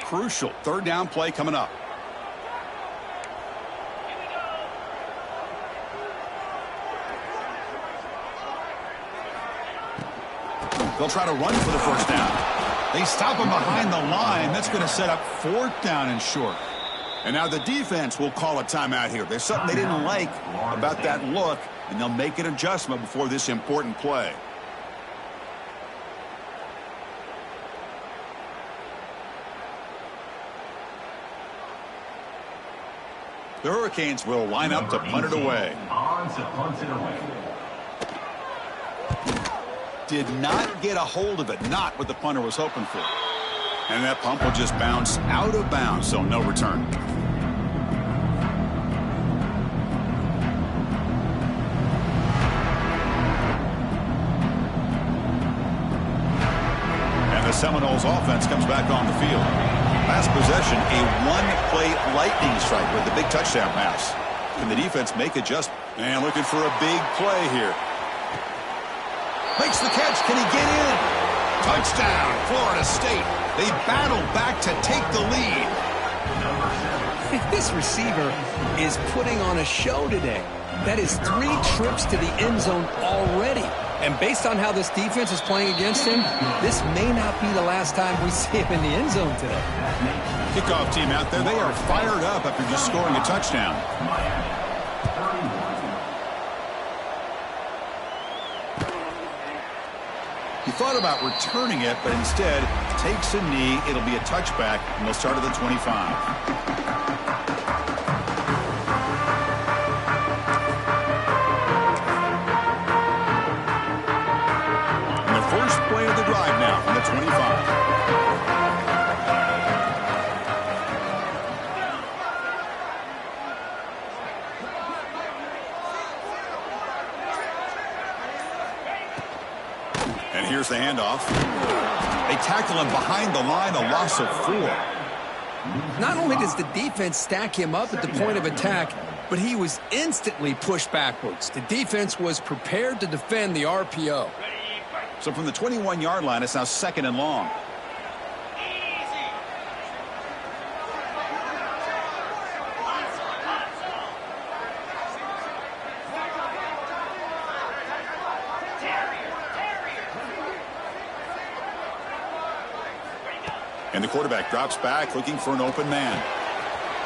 Crucial 3rd down play coming up. They'll try to run for the first down. They stop him behind the line. That's going to set up 4th down and short. And now the defense will call a timeout here. There's something they didn't like about that look, and they'll make an adjustment before this important play. The Hurricanes will line up to punt it away. On to punt it away. Did not get a hold of it, not what the punter was hoping for. And that pump will just bounce out of bounds, so no return. And the Seminoles offense comes back on the field. Last possession, a one-play lightning strike with the big touchdown pass. Can the defense make adjustment? And looking for a big play here. Makes the catch. Can he get in? Touchdown, Florida State. They battle back to take the lead. This receiver is putting on a show today. That is 3 trips to the end zone already. And based on how this defense is playing against him, this may not be the last time we see him in the end zone today. Kickoff team out there, they are fired up after just scoring a touchdown. He thought about returning it, but instead takes a knee. It'll be a touchback, and they'll start at the 25. First play of the drive now from the 25. And here's the handoff. They tackle him behind the line, a loss of 4. Not only does the defense stack him up at the point of attack, but he was instantly pushed backwards. The defense was prepared to defend the RPO. So from the 21-yard line, it's now 2nd and long. And the quarterback drops back, looking for an open man.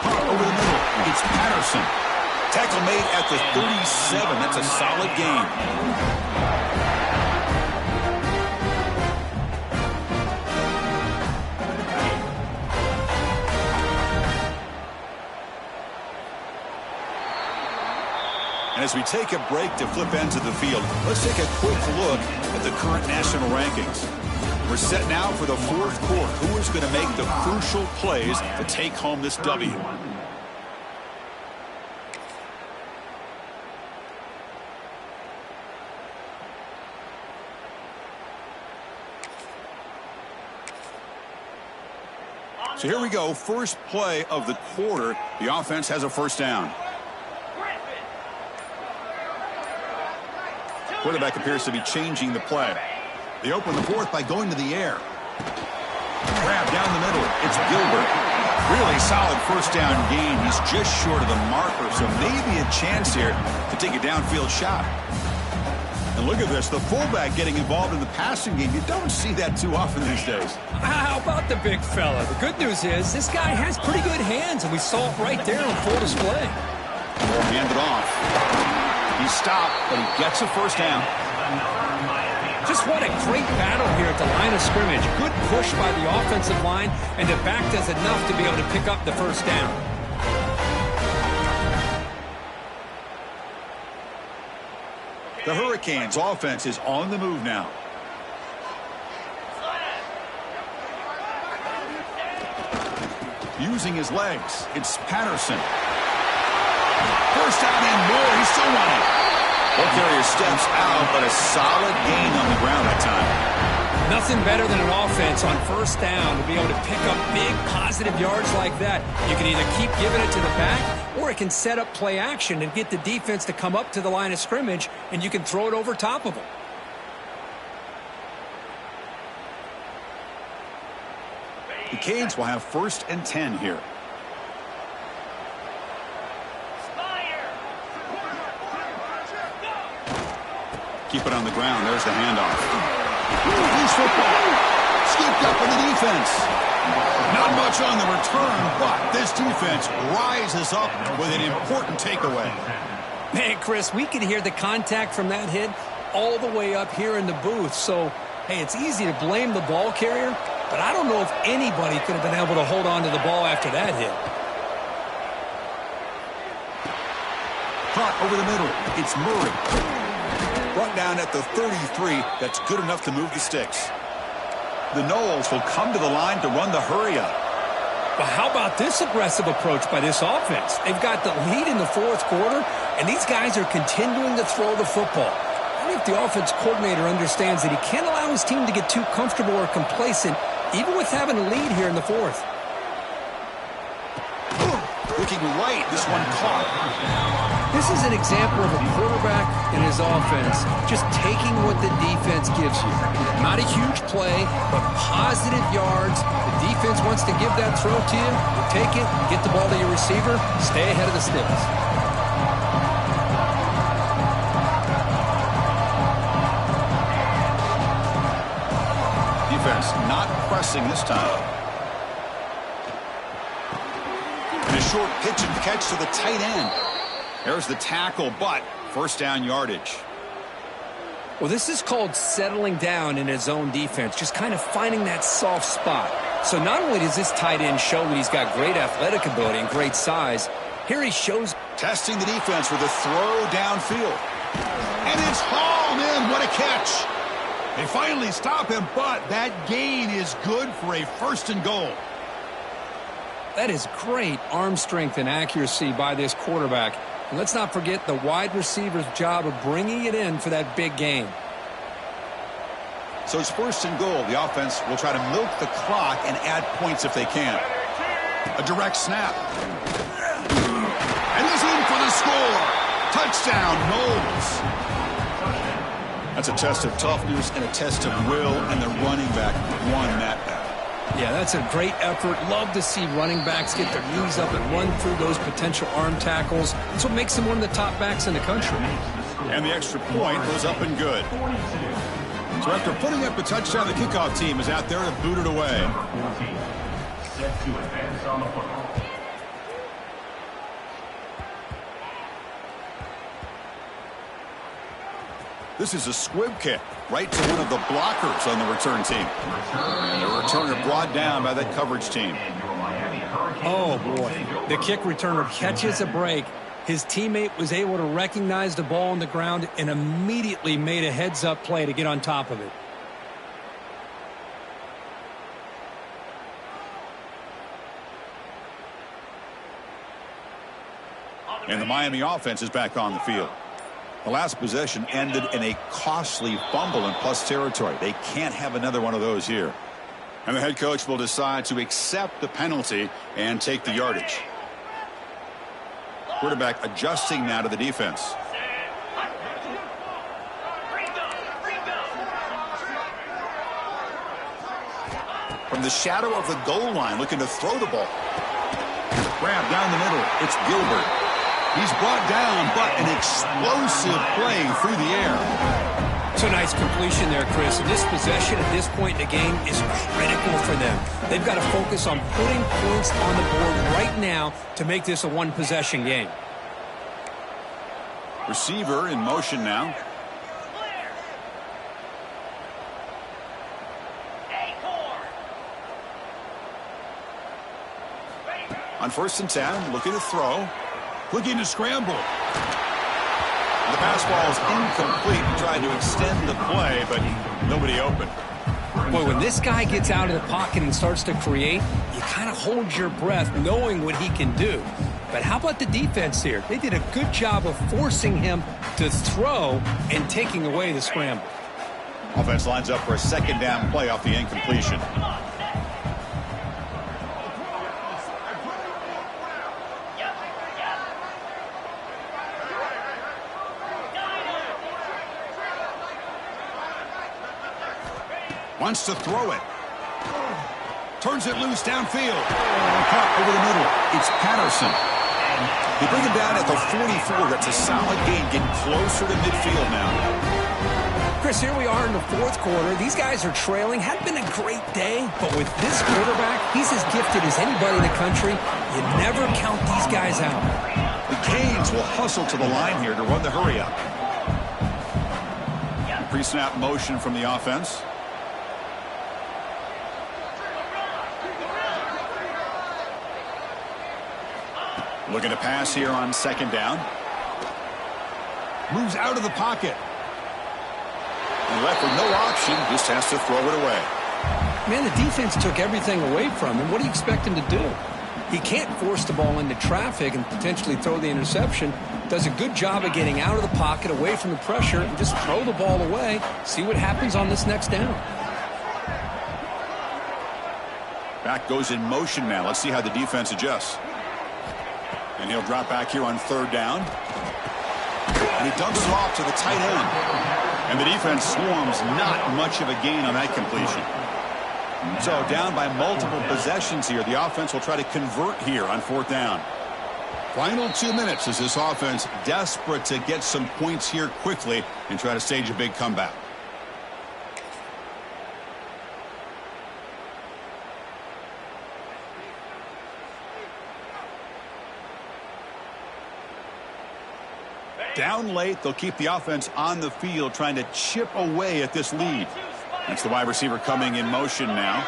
Over the middle, it's Patterson. Tackle made at the 37. That's a solid gain. And as we take a break to flip ends of the field, let's take a quick look at the current national rankings. We're set now for the 4th quarter. Who is going to make the crucial plays to take home this W? So here we go. First play of the quarter. The offense has a first down. Quarterback appears to be changing the play. They open the 4th by going to the air. Grab down the middle. It's Gilbert. Really solid first down gain. He's just short of the marker, so maybe a chance here to take a downfield shot. And look at this, the fullback getting involved in the passing game. You don't see that too often these days. How about the big fella? The good news is this guy has pretty good hands, and we saw it right there on full display. Hand it off. He's stopped, but he gets a first down. Just what a great battle here at the line of scrimmage. Good push by the offensive line, and the back does enough to be able to pick up the first down. The Hurricanes offense is on the move now. Using his legs, it's Patterson. First down and more, he's still running. Ball carrier steps out, but a solid gain on the ground that time. Nothing better than an offense on first down to be able to pick up big positive yards like that. You can either keep giving it to the back, or it can set up play action and get the defense to come up to the line of scrimmage, and you can throw it over top of them. The Canes will have 1st and 10 here. Keep it on the ground. There's the handoff. Loose football. Scooped up in the defense. Not much on the return, but this defense rises up with an important takeaway. Man, Chris, we could hear the contact from that hit all the way up here in the booth. So, hey, it's easy to blame the ball carrier, but I don't know if anybody could have been able to hold on to the ball after that hit. Caught over the middle. It's Murray. Brought down at the 33. That's good enough to move the sticks. The Noles will come to the line to run the hurry-up. But how about this aggressive approach by this offense? They've got the lead in the 4th quarter, and these guys are continuing to throw the football. I think the offense coordinator understands that he can't allow his team to get too comfortable or complacent, even with having a lead here in the 4th. Looking right, this one caught. This is an example of a quarterback and his offense just taking what the defense gives you. Not a huge play, but positive yards. The defense wants to give that throw to you. You take it, get the ball to your receiver, stay ahead of the sticks. Defense not pressing this time. And a short pitch and catch to the tight end. There's the tackle, but first down yardage. Well, this is called settling down in his own defense, just kind of finding that soft spot. So not only does this tight end show that he's got great athletic ability and great size, here he shows. Testing the defense with a throw downfield. And it's hauled in. What a catch. They finally stop him, but that gain is good for a first and goal. That is great arm strength and accuracy by this quarterback. And let's not forget the wide receiver's job of bringing it in for that big gain. So it's first and goal. The offense will try to milk the clock and add points if they can. A direct snap. And he's in for the score. Touchdown, Knowles. That's a test of toughness and a test of will, and the running back won that battle. Yeah, that's a great effort. Love to see running backs get their knees up and run through those potential arm tackles. That's what makes them one of the top backs in the country. And the extra point was up and good. So after putting up a touchdown, the kickoff team is out there to boot it away. Set to advance on the football. This is a squib kick right to one of the blockers on the return team. The returner brought down by that coverage team. Oh, boy. The kick returner catches a break. His teammate was able to recognize the ball on the ground and immediately made a heads-up play to get on top of it. And the Miami offense is back on the field. The last possession ended in a costly fumble in plus territory. They can't have another one of those here. And the head coach will decide to accept the penalty and take the yardage. Quarterback adjusting now to the defense. From the shadow of the goal line, looking to throw the ball. Grab down the middle. It's Gilbert. He's brought down, but an explosive play through the air. It's a nice completion there, Chris. And this possession at this point in the game is critical for them. They've got to focus on putting points on the board right now to make this a one-possession game. Receiver in motion now. On 1st and 10, looking to throw. Looking to scramble. The pass ball is incomplete. Tried to extend the play, but nobody open. Boy, when this guy gets out of the pocket and starts to create, you kind of hold your breath knowing what he can do. But how about the defense here? They did a good job of forcing him to throw and taking away the scramble. Offense lines up for a second down play off the incompletion. Wants to throw it. Turns it loose downfield. Caught over the middle. It's Patterson. They bring him down at the 44. That's a solid gain, getting closer to midfield now. Chris, here we are in the 4th quarter. These guys are trailing. Hadn't been a great day, but with this quarterback, he's as gifted as anybody in the country. You never count these guys out. The Canes will hustle to the line here to run the hurry up. Pre-snap motion from the offense. Looking to pass here on 2nd down. Moves out of the pocket. And left with no option, just has to throw it away. Man, the defense took everything away from him. What do you expect him to do? He can't force the ball into traffic and potentially throw the interception. Does a good job of getting out of the pocket, away from the pressure, and just throw the ball away. See what happens on this next down. Back goes in motion now. Let's see how the defense adjusts. And he'll drop back here on 3rd down. And he dumps it off to the tight end. And the defense swarms, not much of a gain on that completion. So down by multiple possessions here. The offense will try to convert here on 4th down. Final 2 minutes as this offense desperate to get some points here quickly and try to stage a big comeback. Down late, they'll keep the offense on the field trying to chip away at this lead. That's the wide receiver coming in motion now.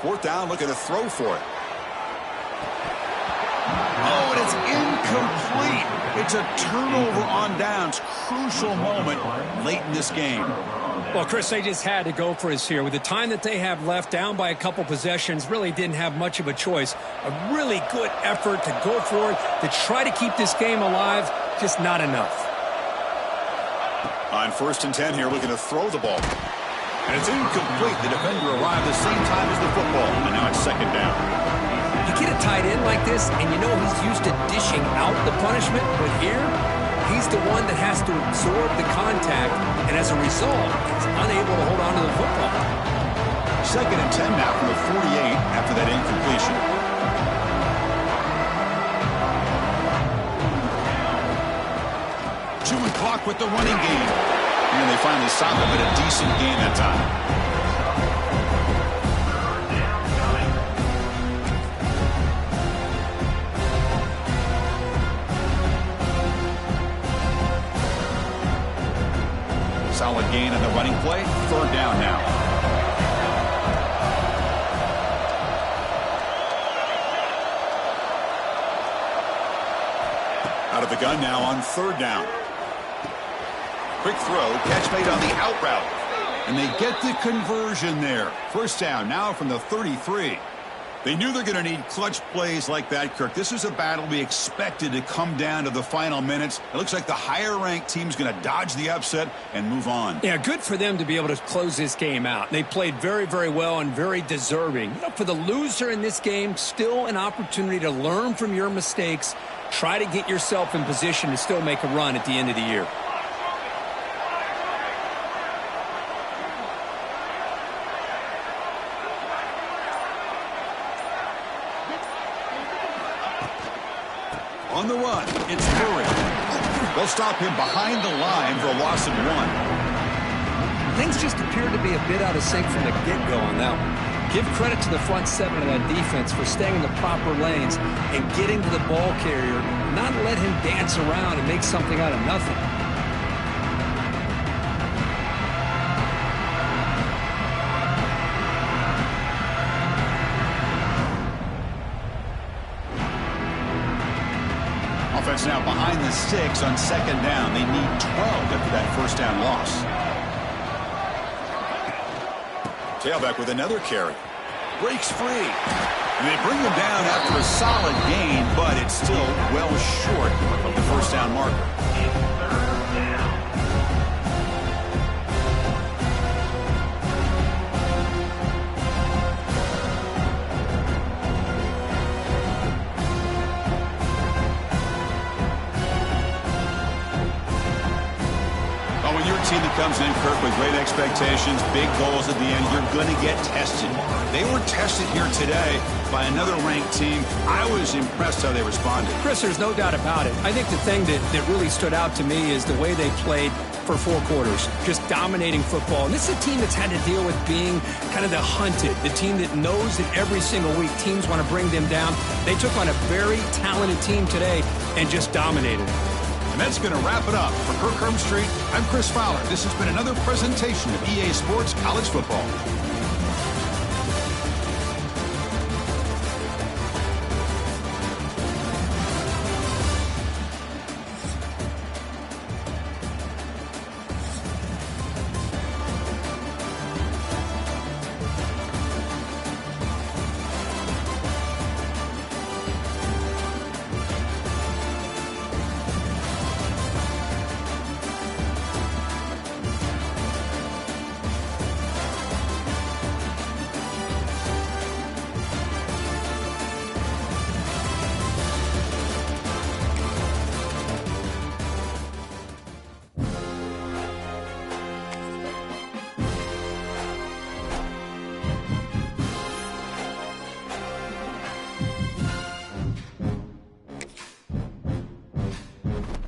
Fourth down, looking to throw for it. Oh, and it's incomplete. It's a turnover on downs. Crucial moment late in this game. Well, Chris, they just had to go for us here. With the time that they have left, down by a couple possessions, really didn't have much of a choice. A really good effort to go for it, to try to keep this game alive, just not enough. On 1st and 10 here, looking to throw the ball. And it's incomplete. The defender arrived the same time as the football, and now it's 2nd down. You get a tight end like this, and you know he's used to dishing out the punishment, but here, he's the one that has to absorb the contact, and as a result, he's unable to hold on to the football. 2nd and 10 now from the 48 after that incompletion. Chewing clock with the running game. And they finally stop him at a decent gain that time. Solid gain on the running play. 3rd down now. Out of the gun now on 3rd down. Quick throw, catch made on the out route. And they get the conversion there. 1st down now from the 33. They knew they're going to need clutch plays like that, Kirk. This is a battle we expected to come down to the final minutes. It looks like the higher-ranked team's going to dodge the upset and move on. Yeah, good for them to be able to close this game out. They played very, very well and very deserving. You know, for the loser in this game, still an opportunity to learn from your mistakes. Try to get yourself in position to still make a run at the end of the year. On the run, it's Murray. They'll stop him behind the line for a loss of 1. Things just appeared to be a bit out of sync from the get-go on that one. Give credit to the front 7 of that defense for staying in the proper lanes and getting to the ball carrier, not let him dance around and make something out of nothing. Offense now behind the 6 on 2nd down. They need 12 after that 1st down loss. Tailback with another carry. Breaks free. And they bring him down after a solid gain, but it's still well short of the 1st down marker. Team that comes in, Kirk, with great expectations, big goals at the end, you're going to get tested. They were tested here today by another ranked team. I was impressed how they responded. Chris, there's no doubt about it. I think the thing that really stood out to me is the way they played for 4 quarters, just dominating football. And this is a team that's had to deal with being kind of the hunted, the team that knows that every single week teams want to bring them down. They took on a very talented team today and just dominated. And that's going to wrap it up. For Kirk Herbstreit, I'm Chris Fowler. This has been another presentation of EA Sports College Football.